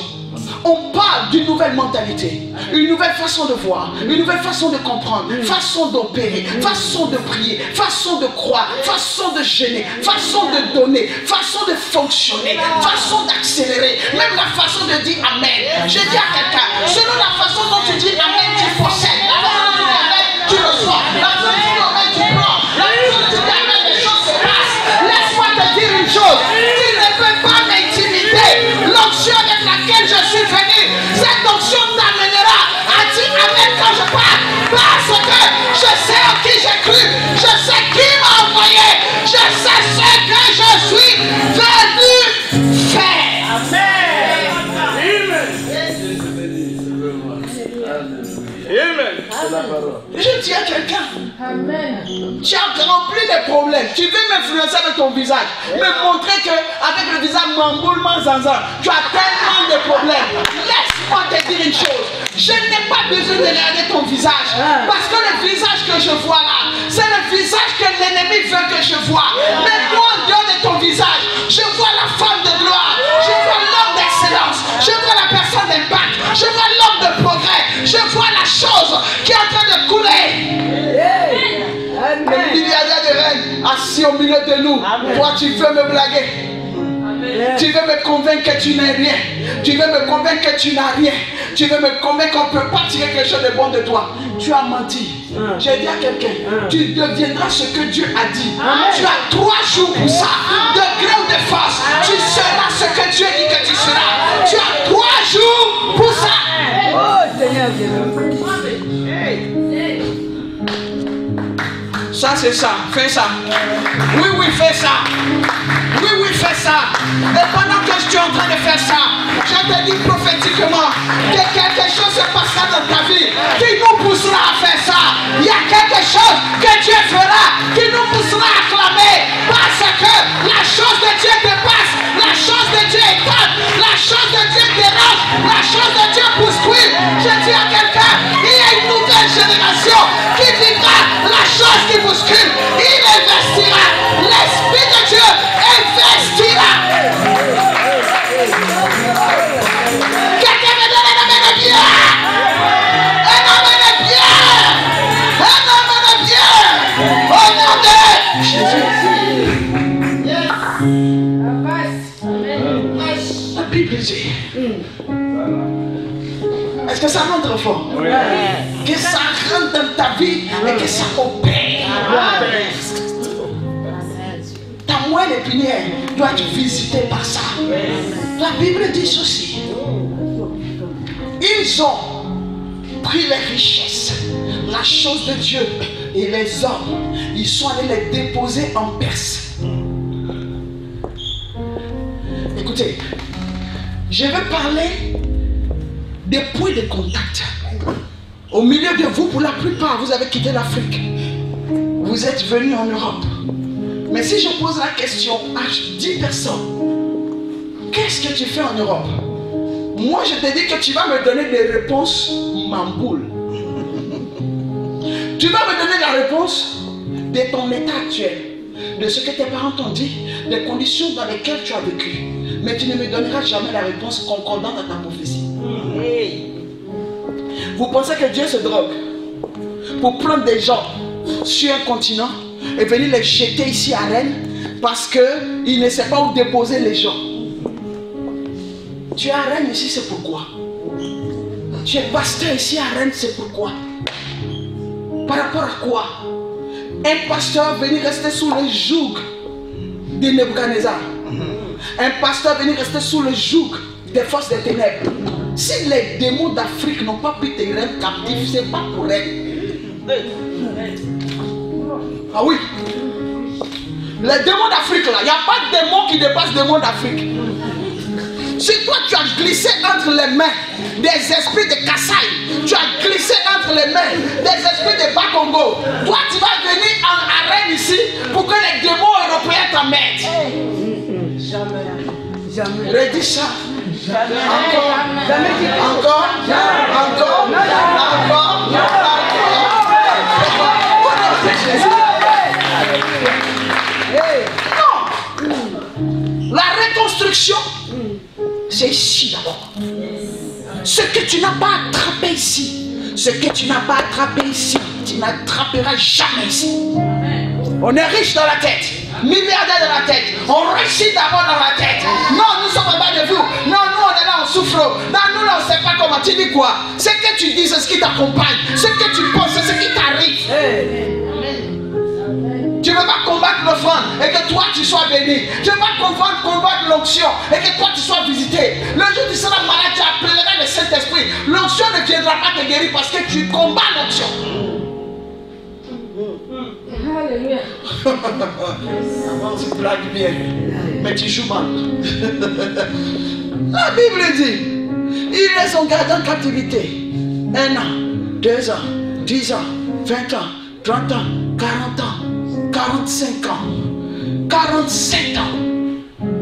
on parle d'une nouvelle mentalité, une nouvelle façon de voir, une nouvelle façon de comprendre, façon d'opérer, façon de prier, façon de croire, façon de gêner, façon de donner, façon de fonctionner, façon d'accélérer, même la façon de dire Amen. Je dis à quelqu'un, selon la façon dont tu dis Amen, tu possèdes. La façon dont tu dis Amen, tu reçois. La façon dont tu dis Amen, tu prends. La façon dont tu dis Amen, les choses se passent. Laisse-moi te dire une chose, tu ne peux pas m'intimider. L'onction avec laquelle je suis venu, cette onction t'amènera à dire Amen quand je parle. Parce que je sais en qui j'ai cru, je sais qui m'a envoyé, je sais ce que je suis venu faire. Amen. Je dis à quelqu'un, Amen. Tu as rempli les problèmes. Tu veux m'influencer avec ton visage. Me montrer qu'avec le visage mamboulement zanzan, tu as tellement de problèmes. Laisse-moi te dire une chose. Je n'ai pas besoin de regarder ton visage. Parce que le visage que je vois là, c'est le visage que l'ennemi veut que je vois. Mais moi, en dehors de ton visage, je vois la femme de gloire. Je vois l'homme d'excellence. Je vois la personne d'impact. Je vois l'homme de progrès. Je vois la chose qui est en train de couler. Le milliardaire de reines assis au milieu de nous. Amen. Toi, tu veux me blaguer. Amen. Tu veux me convaincre que tu n'es rien. Tu veux me convaincre que tu n'as rien. Tu veux me convaincre qu'on ne peut pas tirer quelque chose de bon de toi. Tu as menti. J'ai dit à quelqu'un, tu deviendras ce que Dieu a dit. Tu as 3 jours pour ça. De gré ou de force, tu seras ce que Dieu dit que tu seras. Tu as 3 jours pour ça. Oh Seigneur, ça c'est ça, fais ça. Oui, oui, fais ça. Oui, oui, fais ça. Et pendant que je suis en train de faire ça, je te dis prophétiquement que quelque chose se passera dans ta vie qui nous poussera à faire ça. Il y a quelque chose que Dieu fera qui nous poussera à clamer parce que la chose de Dieu dépasse, la chose de Dieu étonne, la chose de Dieu dérange, la chose de Dieu bouscule. Je dis à quelqu'un, il y a une nouvelle génération qui vivra la chose qui bouscule. Il investira. L'Esprit de Dieu investira. Quelqu'un me donne un amen de bien. Un amen de bien. Un amen de bien. Au nom de Jésus. La Bible dit. Est-ce que ça rentre fort? Oui. Que ça rentre dans ta vie et que ça opère. Ta moelle épinière doit être visitée par ça. La Bible dit ceci. Ils ont pris les richesses, la chose de Dieu et les hommes. Ils sont allés les déposer en Perse. Écoutez, je vais parler des points de contact. Au milieu de vous, pour la plupart, vous avez quitté l'Afrique. Vous êtes venus en Europe. Mais si je pose la question à 10 personnes, qu'est-ce que tu fais en Europe? Moi, je te dis que tu vas me donner des réponses mamboule. Tu vas me donner la réponse de ton état actuel, de ce que tes parents t'ont dit, des conditions dans lesquelles tu as vécu. Mais tu ne me donneras jamais la réponse concordante à ta prophétie. Vous pensez que Dieu se drogue pour prendre des gens sur un continent et venir les jeter ici à Rennes parce qu'il ne sait pas où déposer les gens. Tu es à Rennes ici, c'est pourquoi. Tu es pasteur ici à Rennes, c'est pourquoi. Par rapport à quoi? Un pasteur venir rester sous le joug de Nebuchadnezzar. Un pasteur venir rester sous le joug des forces des ténèbres. Si les démons d'Afrique n'ont pas pu te rendre captif, c'est pas pour elle. Ah oui. Les démons d'Afrique là, il n'y a pas de démon qui dépasse les démons d'Afrique. Si toi tu as glissé entre les mains des esprits de Kassai, tu as glissé entre les mains des esprits de Bakongo, toi tu vas venir en arène ici pour que les démons européens t'emmènent. Jamais. Redis ça. Jamais. Encore. Jamais. Encore. Encore. Encore. Non. La reconstruction, c'est ici d'abord. Ce que tu n'as pas attrapé ici, ce que tu n'as pas attrapé ici, tu n'attraperas jamais ici. On est riche dans la tête, milliardaire dans la tête, on réussit d'abord dans la tête. Non, nous sommes en bas de vous. Non, nous on est là, on souffre. Non, nous là, on ne sait pas comment. Tu dis quoi? Ce que tu dis, c'est ce qui t'accompagne. Ce que tu penses, c'est ce qui t'arrive. Tu ne veux pas combattre l'offrande et que toi tu sois béni. Tu ne veux pas combattre l'onction et que toi tu sois visité. Le jour où tu seras malade, tu appelleras le Saint-Esprit. L'onction ne viendra pas te guérir parce que tu combats l'onction. Alléluia. Tu blagues bien, mais tu joues mal. La Bible dit, ils les ont gardés en captivité 1 an, 2 ans, 10 ans, 20 ans, 30 ans, 40 ans, 45 ans, 47 ans.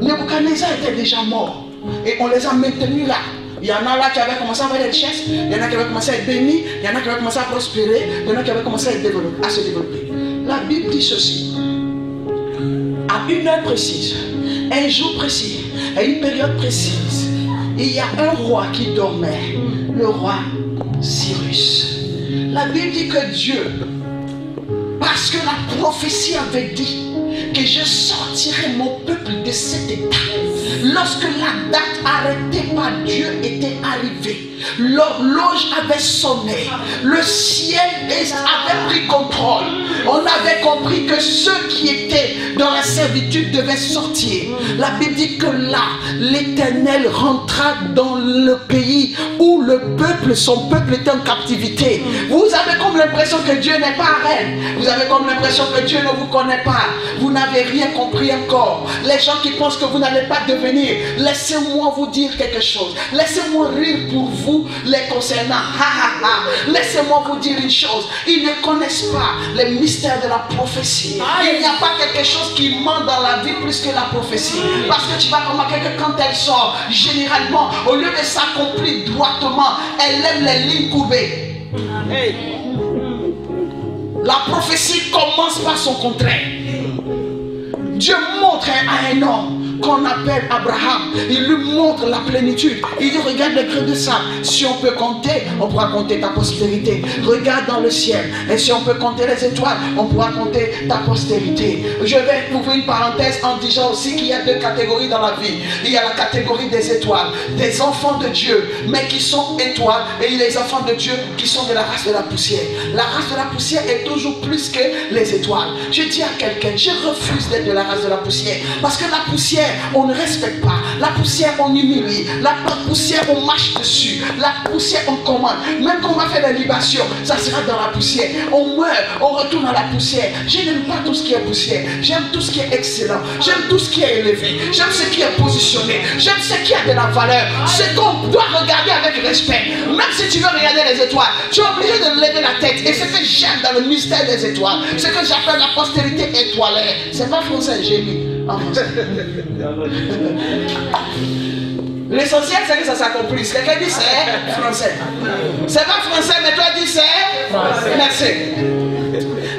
Nebuchadnezzar était déjà mort. Et on les a maintenus là. Il y en a là qui avaient commencé à avoir des richesses, il y en a qui avaient commencé à être bénis, il y en a qui avaient commencé à prospérer, il y en a qui avaient commencé à se développer. La Bible dit ceci. À une heure précise, un jour précis, à une période précise, il y a un roi qui dormait, le roi Cyrus. La Bible dit que Dieu, parce que la prophétie avait dit que je sortirai mon peuple de cet état, lorsque la date arrêtée par Dieu était arrivée, l'horloge avait sonné, le ciel avait pris contrôle. On avait compris que ceux qui étaient dans la servitude devaient sortir. La Bible dit que là, l'Éternel rentra dans le pays où le peuple, son peuple était en captivité. Vous avez comme l'impression que Dieu n'est pas reine. Vous avez comme l'impression que Dieu ne vous connaît pas. Vous n'avez rien compris encore. Les gens qui pensent que vous n'allez pas devenir, laissez-moi vous dire quelque chose. Laissez-moi rire pour vous les concernant. Laissez-moi vous dire une chose. Ils ne connaissent pas les mystères de la prophétie. Il n'y a pas quelque chose qui ment dans la vie plus que la prophétie. Parce que tu vas remarquer que quand elle sort, généralement, au lieu de s'accomplir droitement, elle aime les lignes courbées. La prophétie commence par son contraire. Dieu montre à un homme qu'on appelle Abraham, il lui montre la plénitude. Il dit, regarde les grains de sable. Si on peut compter, on pourra compter ta postérité. Regarde dans le ciel. Et si on peut compter les étoiles, on pourra compter ta postérité. Je vais ouvrir une parenthèse en disant aussi qu'il y a deux catégories dans la vie. Il y a la catégorie des étoiles, des enfants de Dieu, mais qui sont étoiles, et il y a les enfants de Dieu qui sont de la race de la poussière. La race de la poussière est toujours plus que les étoiles. Je dis à quelqu'un, je refuse d'être de la race de la poussière, parce que la poussière, on ne respecte pas. La poussière, on humilie. La poussière, on marche dessus. La poussière, on commande. Même quand on va faire la libation, ça sera dans la poussière. On meurt, on retourne à la poussière. Je n'aime pas tout ce qui est poussière. J'aime tout ce qui est excellent. J'aime tout ce qui est élevé. J'aime ce qui est positionné. J'aime ce qui a de la valeur. Ce qu'on doit regarder avec respect. Même si tu veux regarder les étoiles, tu es obligé de lever la tête. Et ce que j'aime dans le mystère des étoiles, ce que j'appelle la postérité étoilée. C'est pas français, j'ai mis. L'essentiel c'est que ça s'accomplisse. Quelqu'un dit c'est français. C'est pas français, mais toi dis c'est français. Merci.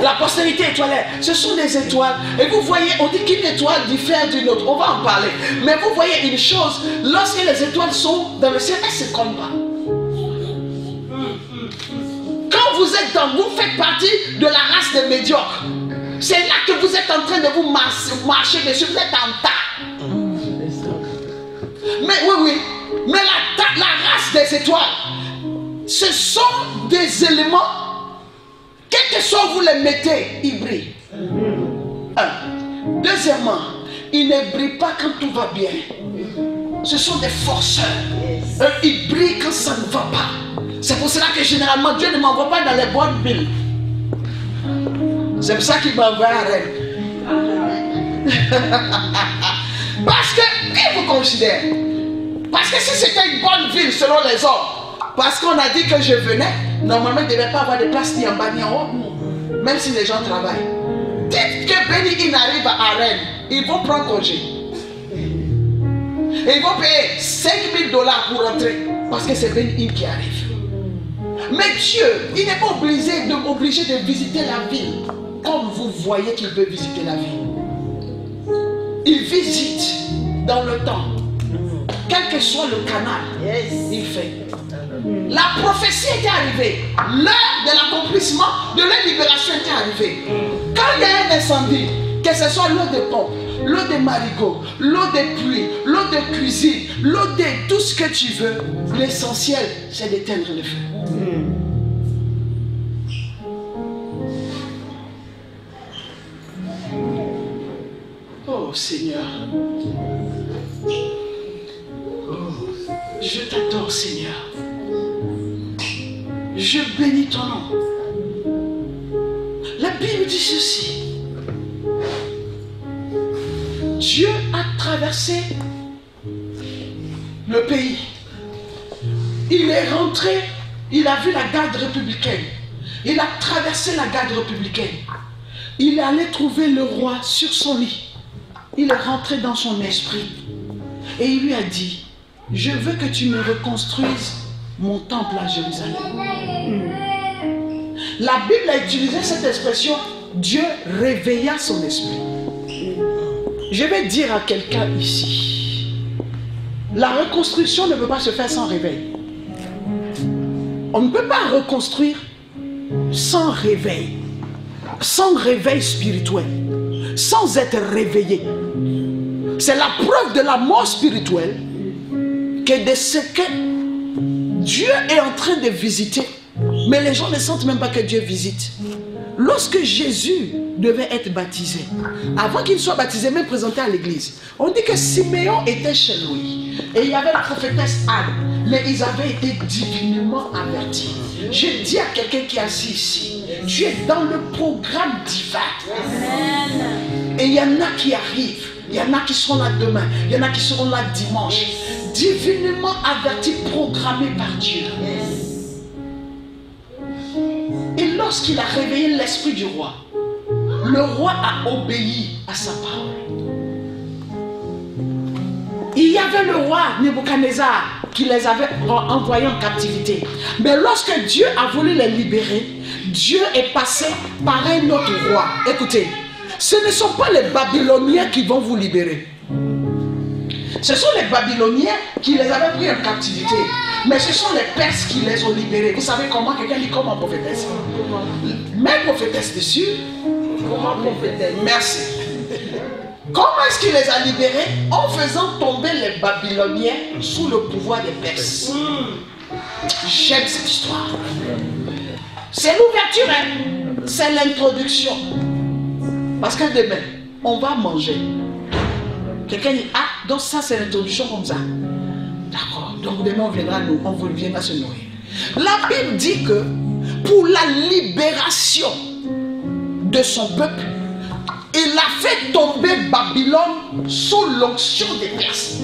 La postérité étoilée, ce sont des étoiles. Et vous voyez, on dit qu'une étoile diffère d'une autre. On va en parler. Mais vous voyez une chose, lorsque les étoiles sont dans le ciel, elles se combattent. Quand vous êtes dans, vous faites partie de la race des médiocres. C'est là que vous êtes en train de vous marcher dessus. Vous êtes en tas. Mais oui. Mais la race des étoiles, ce sont des éléments, quel que soit où vous les mettez, ils brillent. Deuxièmement, ils ne brillent pas quand tout va bien. Ce sont des forceurs. Ils brillent quand ça ne va pas. C'est pour cela que généralement Dieu ne m'envoie pas dans les bonnes villes. C'est pour ça qu'il m'a envoyé à Rennes. Parce que, qui vous considère? Parce que si c'était une bonne ville selon les hommes, parce qu'on a dit que je venais, normalement il ne devait pas avoir de place ni en bas ni en haut, même si les gens travaillent. Dites que Benny Hinn arrive à Rennes, ils vont prendre congé. Et ils vont payer 5 000 $ pour rentrer, parce que c'est Benny Hinn qui arrive. Mais Dieu, il n'est pas obligé de visiter la ville comme vous voyez qu'il veut visiter la ville. Il visite dans le temps. Quel que soit le canal, il fait. La prophétie était arrivée. L'heure de l'accomplissement de la libération était arrivée. Quand il y a un incendie, que ce soit l'eau de pompe, l'eau de marigot, l'eau de pluie, l'eau de cuisine, l'eau de tout ce que tu veux, l'essentiel, c'est d'éteindre le feu. Oh Seigneur, je t'adore Seigneur, je bénis ton nom. La Bible dit ceci: Dieu a traversé le pays, il est rentré, il a vu la garde républicaine. Il a traversé la garde républicaine. Il est allé trouver le roi sur son lit. Il est rentré dans son esprit. Et il lui a dit, je veux que tu me reconstruises mon temple à Jérusalem. La Bible a utilisé cette expression, Dieu réveilla son esprit. Je vais dire à quelqu'un ici, la reconstruction ne peut pas se faire sans réveil. On ne peut pas reconstruire sans réveil spirituel, sans être réveillé. C'est la preuve de la mort spirituelle que de ce que Dieu est en train de visiter, mais les gens ne sentent même pas que Dieu visite. Lorsque Jésus devait être baptisé, avant qu'il soit baptisé, même présenté à l'église, on dit que Siméon était chez lui et il y avait la prophétesse Anne, mais ils avaient été divinement avertis. Je dis à quelqu'un qui est assis ici, tu es dans le programme divin. Et il y en a qui arrivent, il y en a qui seront là demain, il y en a qui seront là dimanche, divinement avertis, programmés par Dieu. Et lorsqu'il a réveillé l'esprit du roi, le roi a obéi à sa parole. Il y avait le roi Nebuchadnezzar qui les avait envoyés en captivité. Mais lorsque Dieu a voulu les libérer, Dieu est passé par un autre roi. Écoutez, ce ne sont pas les Babyloniens qui vont vous libérer. Ce sont les Babyloniens qui les avaient pris en captivité. Mais ce sont les Perses qui les ont libérés. Vous savez comment? Quelqu'un dit comment prophétesse? Même prophétesse dessus. Comment prophétesse? Merci. Comment est-ce qu'il les a libérés? En faisant tomber les Babyloniens sous le pouvoir des Perses. J'aime cette histoire. C'est l'ouverture, hein? C'est l'introduction. Parce que demain, on va manger. Quelqu'un dit, ah, donc ça c'est l'introduction comme ça. D'accord, donc demain on viendra se nourrir. La Bible dit que pour la libération de son peuple, il a fait tomber Babylone sous l'onction des Perses.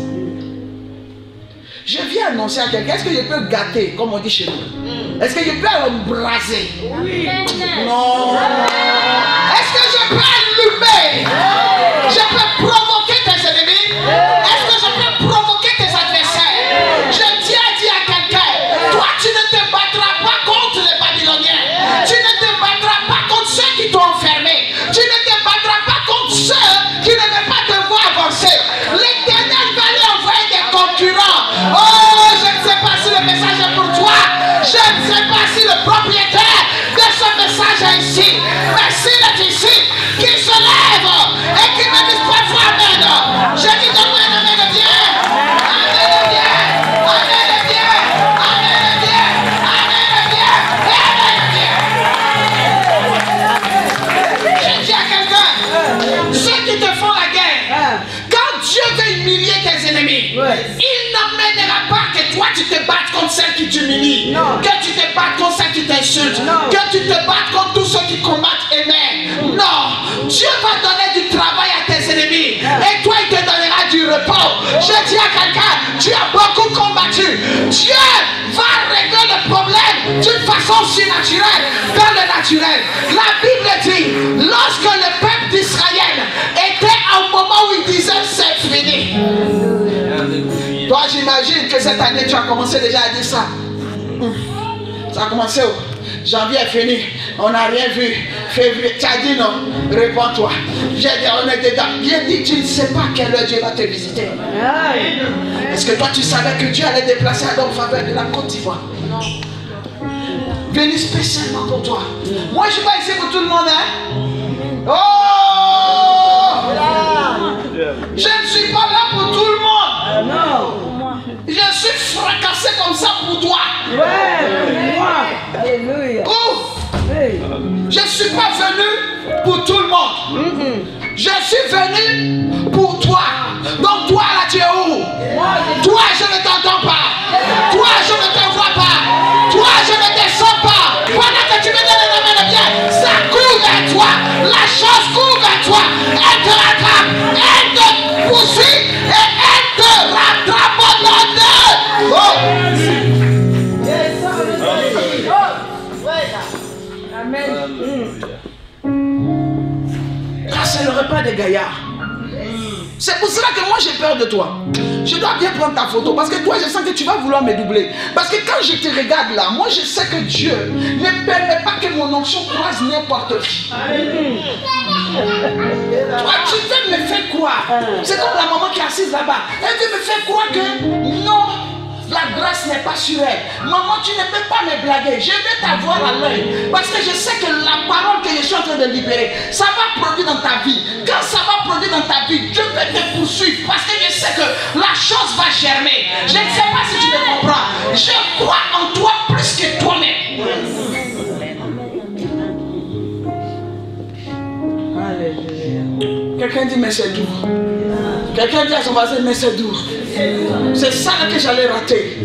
Je viens annoncer à quelqu'un, est-ce que je peux gâter, comme on dit chez nous? Est-ce que je peux embraser? Oui. Non. Est-ce que je peux allumer? Je peux provoquer tes ennemis? Est-ce que je peux provoquer tes adversaires? Je tiens à dire à quelqu'un, toi tu ne te battras pas contre les Babyloniens. Tu ne te battras pas contre ceux qui t'ont enfermé. Tu ne te battras pas contre ceux qui ne veulent pas te voir avancer. L'Éternel va lui envoyer des concurrents. Oh, je ne sais pas si le message est pour toi. Je ne sais pas si le propriétaire de ce message est ici. Mais s'il est ici, qu'il se lève et qu'il me dise trois fois Amen. Je dis donne-moi un Amen de Dieu. Amen de Dieu. Amen de Dieu. Amen de Dieu. Amen de Dieu. Amen de Dieu. Je dis à quelqu'un, ceux qui te font la guerre, quand Dieu veut humilier tes ennemis, il n'emmènera pas que toi tu te battes contre celles qui t'humilient, que tu te battes contre celles qui t'insultent, que tu te battes contre tous ceux qui combattent aimer. Non, Dieu va donner du travail à tes ennemis et toi il te donnera du repos. Je dis à quelqu'un, tu as beaucoup combattu. Dieu va régler le problème d'une façon surnaturelle dans le naturel. La Bible dit, lorsque le peuple d'Israël était à un moment où il disait c'est fini. Toi j'imagine que cette année tu as commencé déjà à dire ça. Ça a commencé où? Janvier est fini, on n'a rien vu. Février, tu as dit non, réponds-toi. J'ai dit on est dedans. Bien dit, tu ne sais pas quelle heure Dieu va te visiter. Est-ce que toi tu savais que Dieu allait déplacer Adam en faveur de la Côte d'Ivoire? Non. Venu spécialement pour toi. Moi je ne suis pas ici pour tout le monde, hein? Oh! Je ne suis pas là pour tout le monde. Non. Je suis fracassé comme ça pour toi. Alléluia. Je ne suis pas venu pour tout le monde. Je suis venu pour toi. Donc toi là tu es où? Toi je ne t'entends pas. Toi je ne te vois pas. Toi je ne descends pas. Pendant que tu me donnes la main de bien, ça court vers toi. La chose court vers toi. Elle te rattrape. Elle te poursuit et elle te rattrape au nom de... des gaillards. C'est pour cela que moi j'ai peur de toi. Je dois bien prendre ta photo parce que toi je sens que tu vas vouloir me doubler. Parce que quand je te regarde là, moi je sais que Dieu ne permet pas que mon onction croise n'importe qui. Toi tu veux me faire croire. C'est comme la maman qui est assise là-bas. Elle veut me faire croire que non. La grâce n'est pas sur elle. Maman, tu ne peux pas me blaguer. Je vais t'avoir à l'œil. Parce que je sais que la parole que je suis en train de libérer, ça va produire dans ta vie. Quand ça va produire dans ta vie, Dieu peut te poursuivre. Parce que je sais que la chose va germer. Je ne sais pas si tu me comprends. Je crois en toi plus que toi-même. Quelqu'un dit mais c'est doux. Quelqu'un dit à son voisin mais c'est doux. C'est ça que j'allais rater.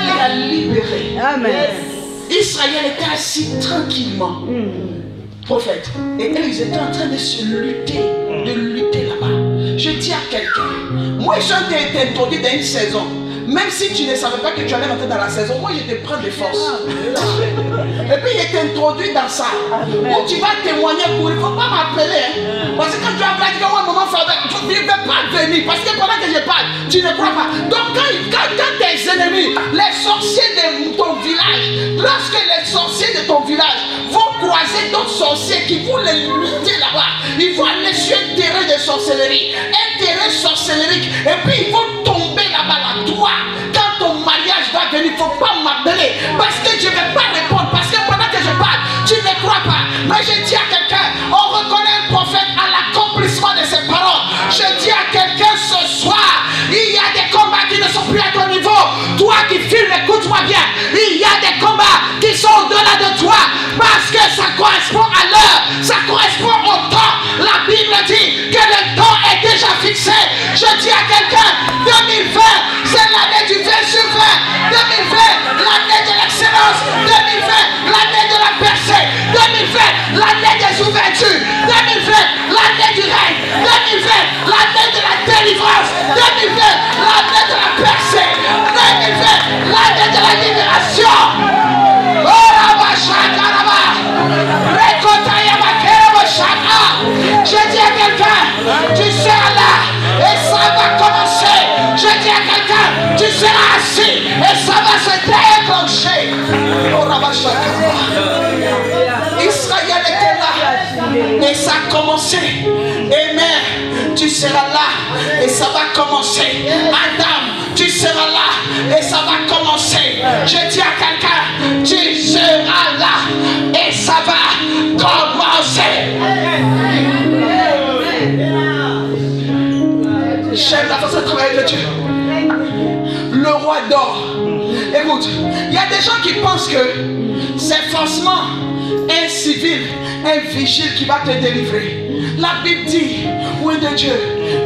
Il a libéré. Amen. Israël était assis tranquillement. Prophète. Et eux, ils étaient en train de se lutter, là-bas. Je dis à quelqu'un, moi, je t'ai été introduit dans une saison. Même si tu ne savais pas que tu allais rentrer dans la saison, moi, je te prends de force. Et puis, il est introduit dans ça. Où tu vas témoigner pour, il ne faut pas m'appeler. Hein. Parce que quand tu as plaqué, moi, maman, tu ne veux pas venir. Parce que pendant que je parle, tu ne crois pas. Donc, quand tes ennemis, les sorciers de ton village, lorsque les sorciers de ton village vont croiser d'autres sorciers qui vont les lutter là-bas, ils vont aller sur un terrain de sorcellerie, un terrain sorcellerique, et puis ils vont tomber là-bas, là. Toi, quand ton mariage va venir, il ne faut pas m'appeler, parce que je ne vais pas répondre, parce que pendant que je parle, tu ne crois pas. Mais je dis à quelqu'un, on reconnaît un prophète à l'accomplissement de ses paroles. Je dis à quelqu'un ce soir, il y a des combats qui ne sont plus à ton niveau. Toi qui filmes, écoute-moi bien, il y a des combats qui sont au-delà de toi, parce que ça correspond à l'heure, ça correspond au temps. La Bible dit que le temps est déjà fixé. Je dis à quelqu'un, 2020, c'est l'année du 20 sur 20. 2020, l'année de l'excellence. 2020, l'année de la percée. 2020, l'année des ouvertures. 2020, l'année du règne. 2020, l'année de la délivrance. 2020, l'année de la percée. 2020, l'année de la libération. Je dis à quelqu'un, tu seras là et ça va commencer. Je dis à quelqu'un, tu seras assis et ça va se déclencher. Israël était là et ça a commencé. Amen. Tu seras là et ça va commencer. Adam, tu seras là et ça va commencer. Je dis à quelqu'un, tu seras là et ça va commencer. J'aime la façon de travailler de Dieu. Le roi dort. Écoute, il y a des gens qui pensent que c'est forcément un civil, un vigile qui va te délivrer. La Bible dit, oui de Dieu,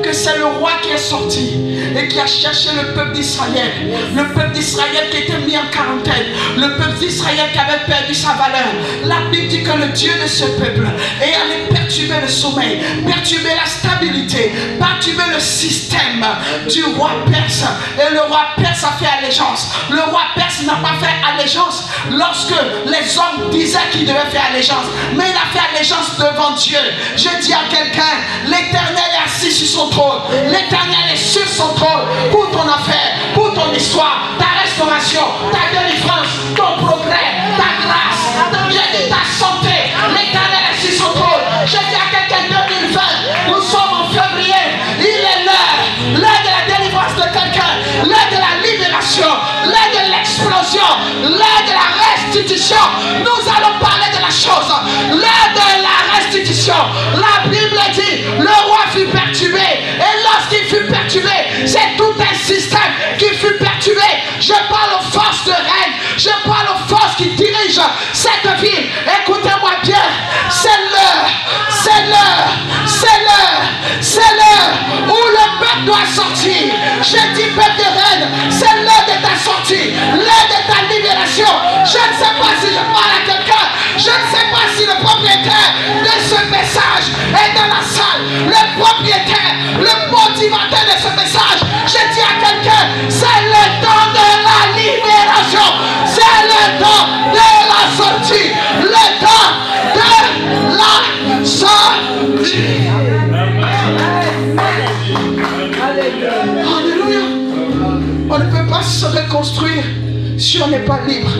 que c'est le roi qui est sorti et qui a cherché le peuple d'Israël. Le peuple d'Israël qui était mis en quarantaine. Le peuple d'Israël qui avait perdu sa valeur. La Bible dit que le Dieu de ce peuple est allé perturber le sommeil, perturber la stabilité, perturber le système du roi perse. Et le roi perse a fait allégeance. Le roi perse n'a pas fait allégeance lorsque les hommes disaient qu'il devait faire allégeance. Mais il a fait allégeance devant Dieu. Je dis à quelqu'un, l'Éternel est assis sur son trône. L'Éternel est sur son trône pour ton affaire, pour ton histoire, ta restauration, ta délivrance, ton progrès, ta grâce, ta santé. L'Éternel est sur son trône. Je dis à quelqu'un, 2020, nous sommes en février. Il est l'heure de la délivrance de quelqu'un, l'heure de la libération, l'heure de l'explosion, l'heure de la restitution. Nous allons parler de la chose, l'heure de la restitution. La Bible dit, le roi fut perturbé. Et lorsqu'il fut perturbé, c'est tout un système qui fut perturbé. Je parle aux forces de règne, je parle aux forces qui dirigent cette ville. Écoutez-moi bien, c'est l'heure, c'est l'heure, c'est l'heure, c'est l'heure où le peuple doit sortir. Je dis peuple de reine, c'est l'heure de ta sortie, l'heure de ta libération. Je ne sais pas si je parle à quelqu'un, je ne sais pas si le propriétaire de ce message est dans la salle. Le le propriétaire, le motivateur de ce message. Je dis à quelqu'un, c'est le temps de la libération, c'est le temps de la sortie, le temps de la sortie. Alléluia. On ne peut pas se reconstruire si on n'est pas libre.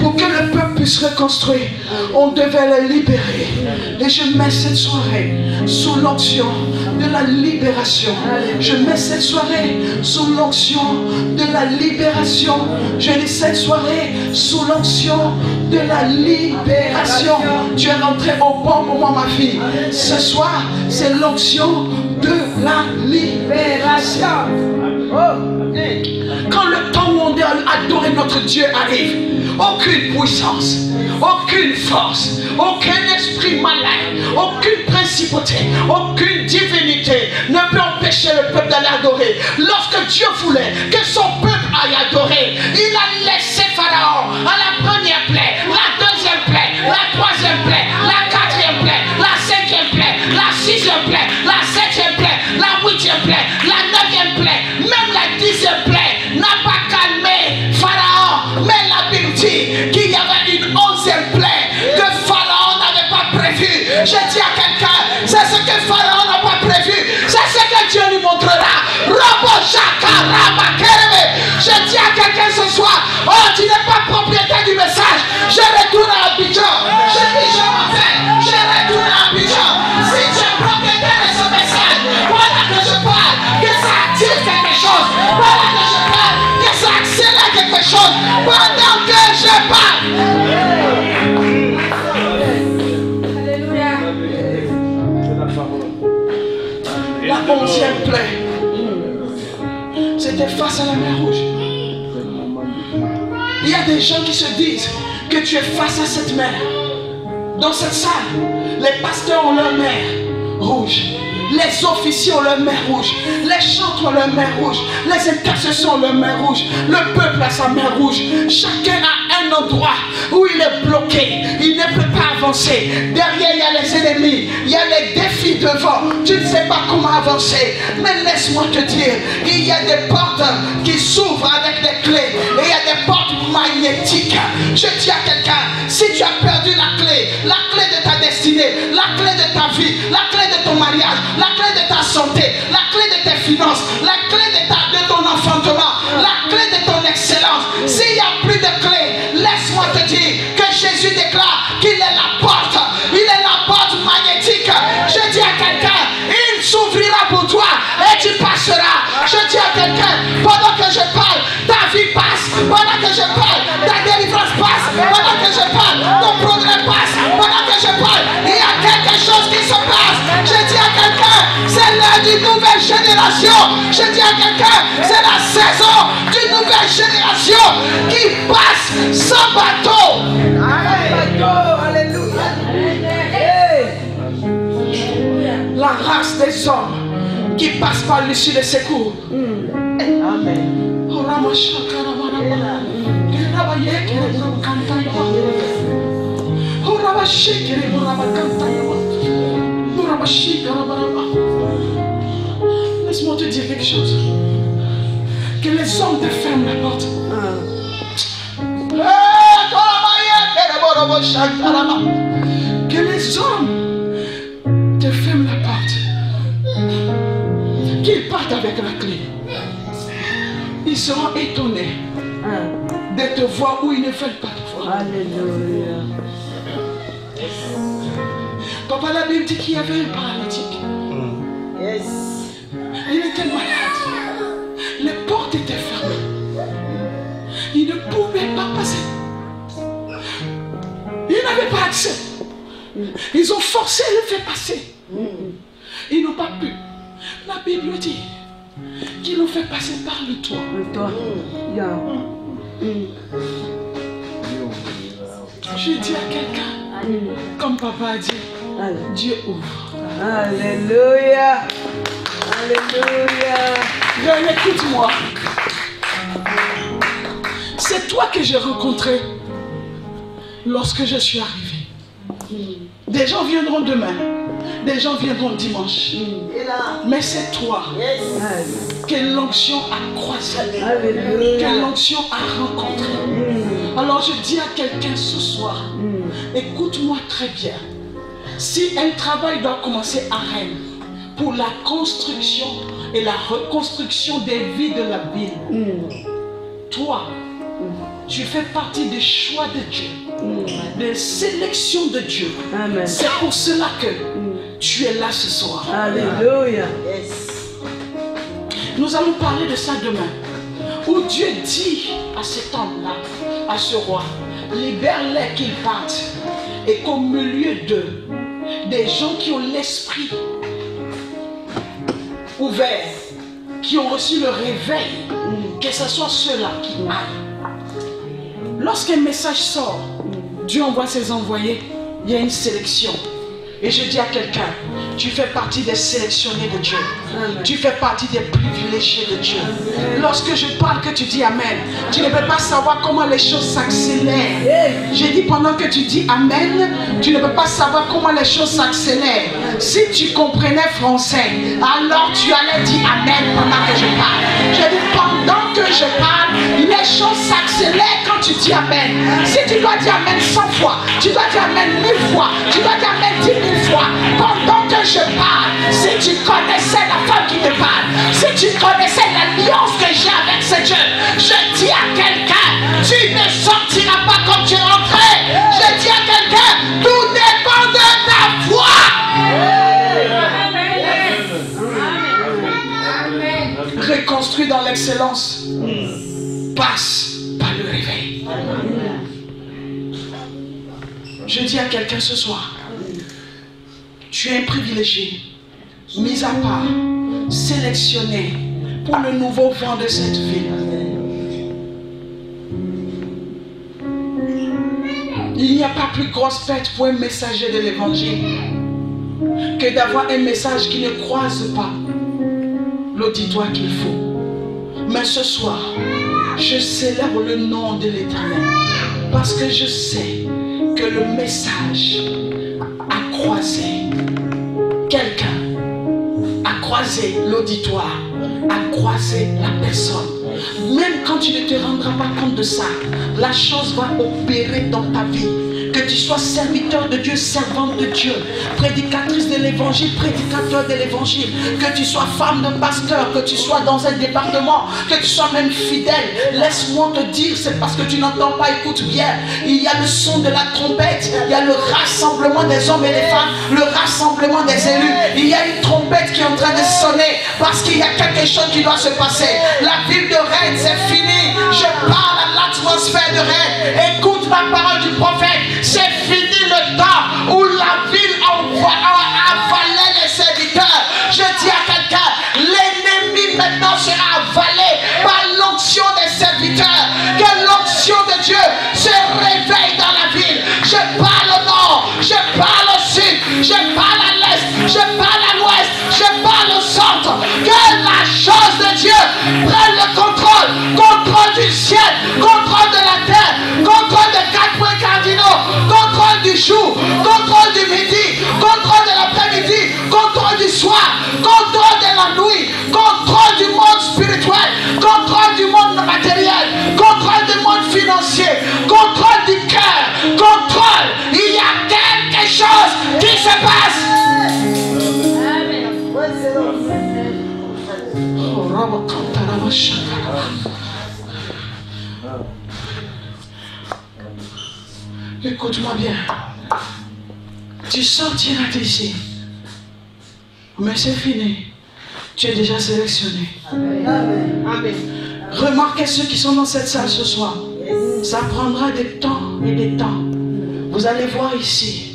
Pour que le peuple puisse reconstruire, on devait le libérer. Et je mets cette soirée sous l'onction de la libération. Je mets cette soirée sous l'onction de la libération. Je dis cette soirée sous l'onction de la libération. Tu es rentré au bon moment, ma fille. Ce soir, c'est l'onction de la libération. Quand le temps où on doit adorer notre Dieu arrive, aucune puissance, aucune force, aucun esprit malin, aucune principauté, aucune divinité ne peut empêcher le peuple d'aller adorer. Lorsque Dieu voulait que son peuple aille adorer, il a laissé Pharaon à la première plaie, la deuxième plaie, la troisième plaie, la quatrième plaie, la cinquième plaie, la sixième plaie, la septième plaie, la huitième plaie, la neuvième plaie, même la dixième plaie n'a pas calmé Pharaon. Mais la Bible dit qu'il y avait une 11e plaie que Pharaon n'avait pas prévue. Je dis à quelqu'un, c'est ce que Pharaon n'a pas prévu, c'est ce que Dieu lui montrera. Je dis à quelqu'un ce soir, oh, tu n'es pas propriétaire du message. Je retourne à Abidjan. Je dis, je m'en vais, je retourne à Abidjan. Si tu es propriétaire de ce message, voilà que je parle, que ça attire quelque chose. Voilà que je parle, que ça accélère quelque chose. Pendant que je parle. Alléluia. La 11e plaie, c'était face à la mer Rouge. Il y a des gens qui se disent que tu es face à cette mer. Dans cette salle, les pasteurs ont leur mer rouge. Les officiers ont leur mer rouge. Les chantres ont leur mer rouge. Les intercesseurs ont leur mer rouge. Le peuple a sa mer rouge. Chacun a un endroit où il est bloqué. Il ne peut pas avancer. Derrière, il y a les ennemis. Il y a les défis devant. Tu ne sais pas comment avancer. Mais laisse-moi te dire, il y a des portes qui s'ouvrent avec des clés. Et il y a des portes magnétiques. Je dis à quelqu'un, si tu as perdu la clé de ta destinée, la clé de ta vie, la clé de ton mariage, la clé de ta santé, la clé de tes finances, la clé de ton enfantement, la clé de ton excellence. S'il n'y a plus de clé, laisse-moi te dire que Jésus déclare qu'il est la porte. Il est la porte magnétique. Je dis à quelqu'un, il s'ouvrira pour toi et tu passeras. Je dis à quelqu'un, pendant que je parle, ta vie passe. Pendant que je parle, ta délivrance passe. Pendant que je parle, ton progrès passe. Pendant que je parle, il y a quelque chose qui se passe. Je dis à quelqu'un, c'est l'heure d'une nouvelle génération. Je dis à quelqu'un, c'est la saison d'une nouvelle génération qui passe sans bateau. Alléluia. La race des hommes qui passe par l'issue des secours. Amen. Laisse-moi te dire quelque chose. Que les hommes te ferment la porte. Que les hommes te ferment la porte. Qu'ils partent avec la clé. Ils seront étonnés de te voir où ils ne veulent pas te voir. Alléluia. Papa, la Bible dit qu'il y avait un paralytique. Yes. Il était malade. Les portes étaient fermées. Il ne pouvait pas passer. Il n'avait pas accès. Ils ont forcé à le faire passer. Ils n'ont pas pu. La Bible dit qu'ils l'ont fait passer par le toit. Le toit. Je dis à quelqu'un, comme papa a dit, Dieu ouvre. Alléluia. Alléluia. Reine, écoute-moi. C'est toi que j'ai rencontré lorsque je suis arrivé. Des gens viendront demain. Des gens viendront le dimanche. Mais c'est toi que l'onction a croisé, que l'onction a rencontré. Alors je dis à quelqu'un ce soir, écoute-moi très bien. Si un travail doit commencer à Rennes pour la construction et la reconstruction des vies de la ville, toi, tu fais partie des choix de Dieu, des sélections de Dieu. C'est pour cela que tu es là ce soir. Alléluia. Nous allons parler de ça demain. Où Dieu dit à cet homme-là, à ce roi, libère-les qu'ils partent. Et qu'au milieu d'eux, des gens qui ont l'esprit ouvert, qui ont reçu le réveil, que ce soit ceux-là qui aillent. Lorsqu'un message sort, Dieu envoie ses envoyés, il y a une sélection. Et je dis à quelqu'un, tu fais partie des sélectionnés de Dieu. Tu fais partie des privilégiés de Dieu. Lorsque je parle que tu dis Amen, tu ne peux pas savoir comment les choses s'accélèrent. J'ai dit pendant que tu dis Amen, tu ne peux pas savoir comment les choses s'accélèrent. Si tu comprenais français, alors tu allais dire Amen pendant que je parle. J'ai dit pendant que je parle, les choses s'accélèrent quand tu dis Amen. Si tu dois dire Amen 100 fois, tu dois dire Amen 1000 fois, tu dois dire Amen 10 000 fois. Pendant que je parle, si tu connaissais la femme qui te parle, si tu connaissais l'alliance que j'ai avec ce Dieu, je dis à quelqu'un, tu ne sortiras pas comme tu es rentré. Je dis à quelqu'un, tout dépend de ta foi. Reconstruit dans l'excellence passe par le réveil. Je dis à quelqu'un ce soir, tu es un privilégié, mis à part, sélectionné pour le nouveau vent de cette ville. Il n'y a pas plus grosse fête pour un messager de l'évangile que d'avoir un message qui ne croise pas l'auditoire qu'il faut. Mais ce soir, je célèbre le nom de l'Éternel parce que je sais que le message a croisé quelqu'un, a croisé l'auditoire, a croisé la personne. Même quand tu ne te rendras pas compte de ça, la chose va opérer dans ta vie. Que tu sois serviteur de Dieu, servante de Dieu, prédicatrice de l'évangile, prédicateur de l'évangile, que tu sois femme de pasteur, que tu sois dans un département, que tu sois même fidèle, laisse-moi te dire, c'est parce que tu n'entends pas, écoute bien, il y a le son de la trompette, il y a le rassemblement des hommes et des femmes, le rassemblement des élus, il y a une trompette qui est en train de sonner, parce qu'il y a quelque chose qui doit se passer. La ville de Rennes, c'est fini, je parle à l'atmosphère de Rennes, écoute la parole du prophète. C'est fini le temps où la ville avalait les serviteurs. Je dis à quelqu'un, l'ennemi maintenant sera avalé par l'onction des serviteurs. Que l'onction de Dieu se réveille dans la ville. Je parle au nord, je parle au sud, je parle à l'est, je parle à l'ouest, je parle au centre. Que la chose de Dieu prenne le contrôle. Contrôle du ciel, contrôle de la terre, contrôle des 4 points cardinaux, contrôle du jour, contrôle du midi, contrôle de l'après-midi, contrôle du soir, contrôle de la nuit, contrôle du monde spirituel, contrôle du monde matériel, contrôle du monde financier, contrôle du cœur, contrôle. Il y a quelque chose qui se passe. Écoute-moi bien. Tu sortiras d'ici. Mais c'est fini. Tu es déjà sélectionné. Amen. Remarquez ceux qui sont dans cette salle ce soir. Ça prendra des temps et des temps. Vous allez voir ici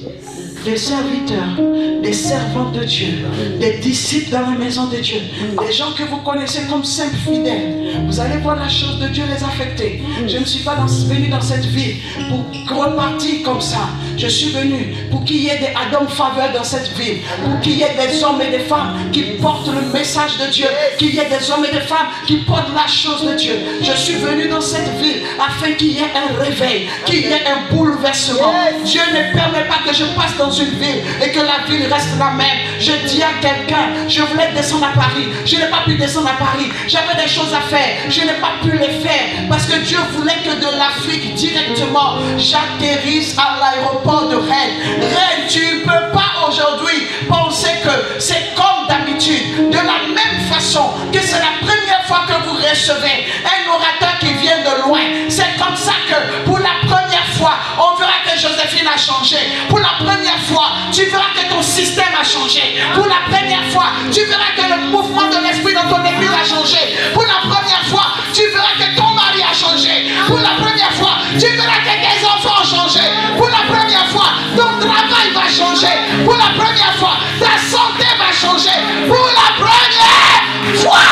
des serviteurs, des servantes de Dieu, des disciples dans la maison de Dieu, des gens que vous connaissez comme simples fidèles. Vous allez voir la chose de Dieu les affecter. Je ne suis pas venu dans cette ville pour repartir comme ça. Je suis venu pour qu'il y ait des Adam faveurs dans cette ville, pour qu'il y ait des hommes et des femmes qui portent le message de Dieu, qu'il y ait des hommes et des femmes qui portent la chose de Dieu. Je suis venu dans cette ville afin qu'il y ait un réveil, qu'il y ait un bouleversement. Dieu ne permet pas que je passe dans une ville et que la ville reste la même. Je dis à quelqu'un, je voulais descendre à Paris, je n'ai pas pu descendre à Paris, j'avais des choses à faire, je n'ai pas pu les faire parce que Dieu voulait que de l'Afrique directement j'atterrisse à l'aéroport de Rennes. Rennes, tu ne peux pas aujourd'hui penser que c'est comme d'habitude, de la même façon que c'est la première fois que vous recevez un orateur qui vient de loin. C'est comme ça que pour la première fois, on verra que Joséphine a changé. Pour la première fois, tu verras que ton système a changé. Pour la première fois, tu verras que le mouvement de l'esprit dans ton église a changé. Pour la première fois, tu verras que ton mari a changé. Pour la première fois, tu verras que tes enfants ont changé. Pour la première fois, ton travail va changer. Pour la première fois, ta santé va changer. Pour la première fois.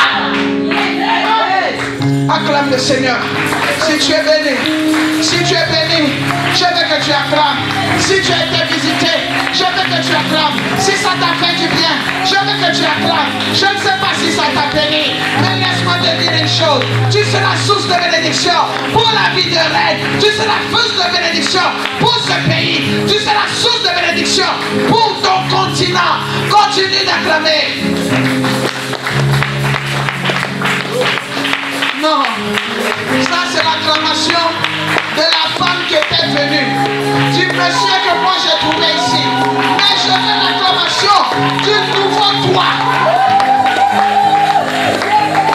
Acclame le Seigneur. Si tu es béni, si tu es béni, je veux que tu acclames. Si tu as été visité, je veux que tu acclames. Si ça t'a fait du bien, je veux que tu acclames. Je ne sais pas si ça t'a béni, mais laisse-moi te dire une chose. Tu seras source de bénédiction pour la vie de Rennes. Tu seras source de bénédiction pour ce pays. Tu seras source de bénédiction pour ton continent. Continue d'acclamer. Non, ça c'est l'acclamation de la femme qui était venue, du monsieur que moi j'ai trouvé ici. Mais je veux l'acclamation du nouveau toi.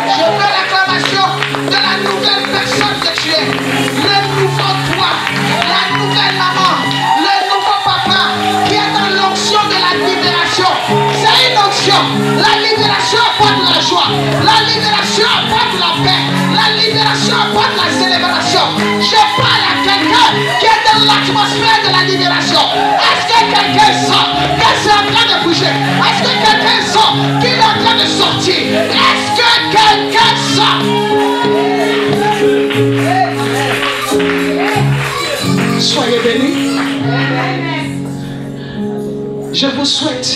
Je veux l'acclamation de la nouvelle personne que tu es. Le nouveau toi, la nouvelle maman, le nouveau papa qui est dans l'onction de la libération. C'est une onction. La libération apporte la joie. La libération apporte la paix. La libération apporte la célébration. Je parle à quelqu'un qui est dans l'atmosphère de la libération. Est-ce que quelqu'un sent que c'est en train de bouger? Est-ce que quelqu'un sent qu'il est en train de sortir? Est-ce que quelqu'un sent? Soyez bénis. Je vous souhaite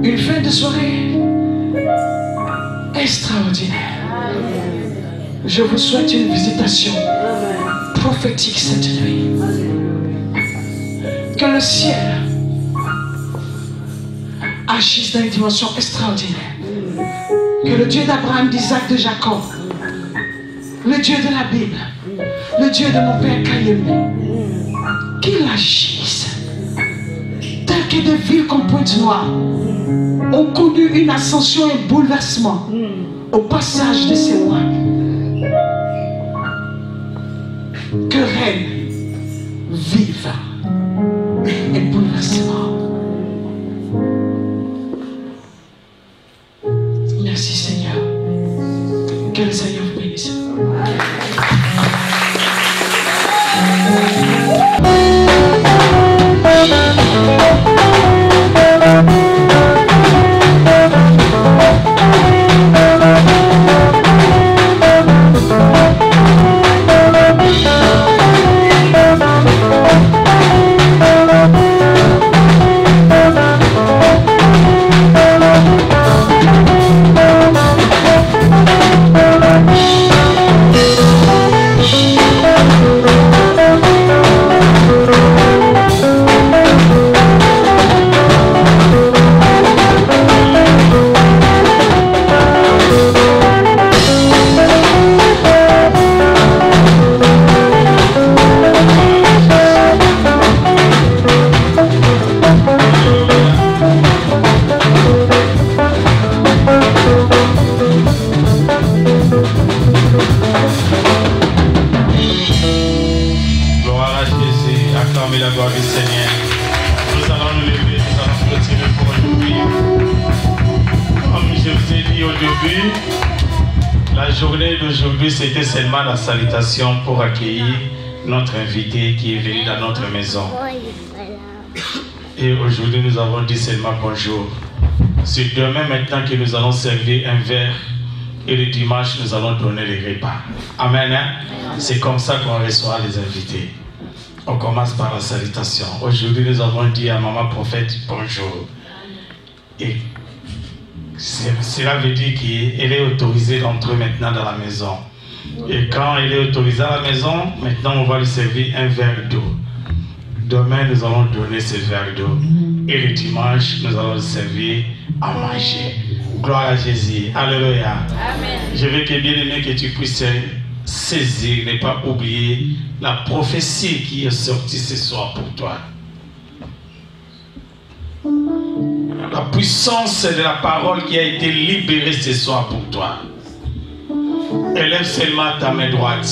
une fin de soirée extraordinaire. Je vous souhaite une visitation prophétique cette nuit. Que le ciel agisse dans une dimension extraordinaire. Que le Dieu d'Abraham, d'Isaac, de Jacob, le Dieu de la Bible, le Dieu de mon père Kayemi, qu'il agisse. Tel que des villes comme Pointe-Noire ont connu une ascension et un bouleversement au passage de ces lois. Que Rennes vive un bouleversement. Merci Seigneur. Que le Seigneur vous bénisse. C'était seulement la salutation pour accueillir notre invité qui est venu dans notre maison. Et aujourd'hui, nous avons dit seulement bonjour. C'est demain maintenant que nous allons servir un verre et le dimanche, nous allons donner les repas. Amen. Hein? C'est comme ça qu'on reçoit les invités. On commence par la salutation. Aujourd'hui, nous avons dit à Maman Prophète bonjour. Et cela veut dire qu'elle est autorisée d'entrer maintenant dans la maison. Et quand elle est autorisée à la maison, maintenant on va lui servir un verre d'eau. Demain, nous allons donner ce verre d'eau. Et le dimanche, nous allons servir à manger. Gloire à Jésus. Alléluia. Amen. Je veux que bien aimé que tu puisses saisir, ne pas oublier la prophétie qui est sortie ce soir pour toi. La puissance de la parole qui a été libérée ce soir pour toi. Élève seulement ta main droite.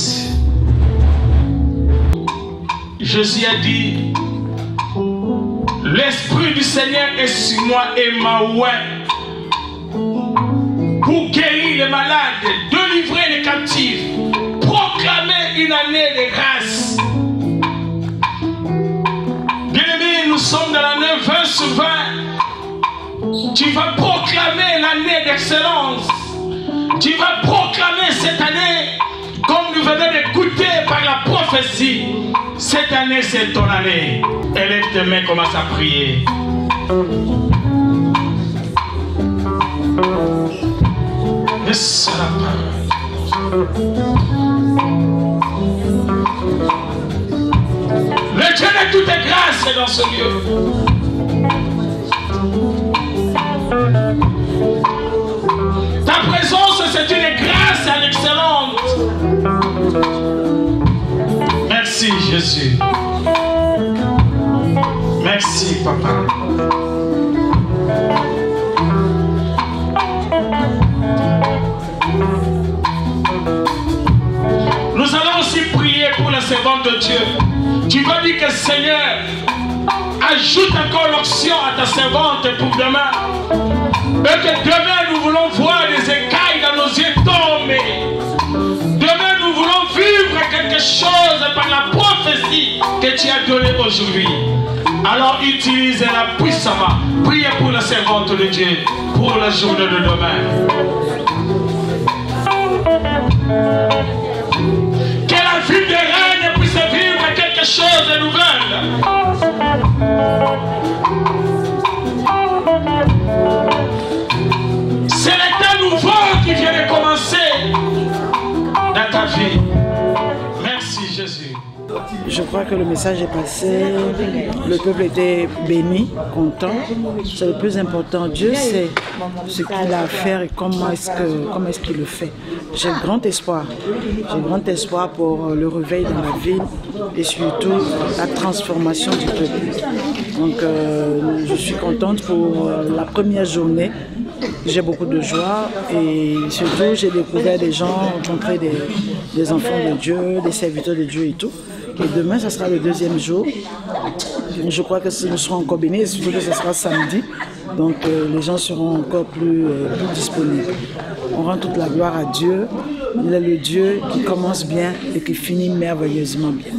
Jésus a dit, l'Esprit du Seigneur est sur moi et m'a oint pour guérir les malades, délivrer les captifs, proclamer une année de grâce. Bien-aimés, nous sommes dans l'année 20 sur 20. Tu vas proclamer l'année d'excellence. Tu vas proclamer cette année, comme nous venons d'écouter par la prophétie. Cette année, c'est ton année. Élève tes mains, commence à prier. Laisse la parole. Le Dieu de toutes les grâces est dans ce lieu. Ta présence, c'est une grâce à l'excellente. Merci Jésus. Merci Papa. Nous allons aussi prier pour la servante de Dieu. Tu vas dire que Seigneur, ajoute encore l'onction à ta servante pour demain. Et que demain nous voulons voir des écailles dans nos yeux tomber. Demain nous voulons vivre quelque chose par la prophétie que tu as donnée aujourd'hui. Alors utilise-la puissamment. Priez pour la servante de Dieu pour la journée de demain. Que la vie de règne puisse vivre quelque chose de nouvel. C'est l'état nouveau qui vient de commencer dans ta vie. Merci Jésus. Je crois que le message est passé, le peuple était béni, content. C'est le plus important. Dieu sait ce qu'il a à faire et comment est-ce qu'il le fait. J'ai grand espoir. J'ai grand espoir pour le réveil dans la ville et surtout la transformation du peuple. Donc je suis contente pour la première journée. J'ai beaucoup de joie et surtout j'ai découvert des gens, rencontré des enfants de Dieu, des serviteurs de Dieu et tout. Et demain, ça sera le deuxième jour. Je crois que nous serons encore bénis, et surtout que ce sera samedi. Donc les gens seront encore plus disponibles. On rend toute la gloire à Dieu. Il est le Dieu qui commence bien et qui finit merveilleusement bien.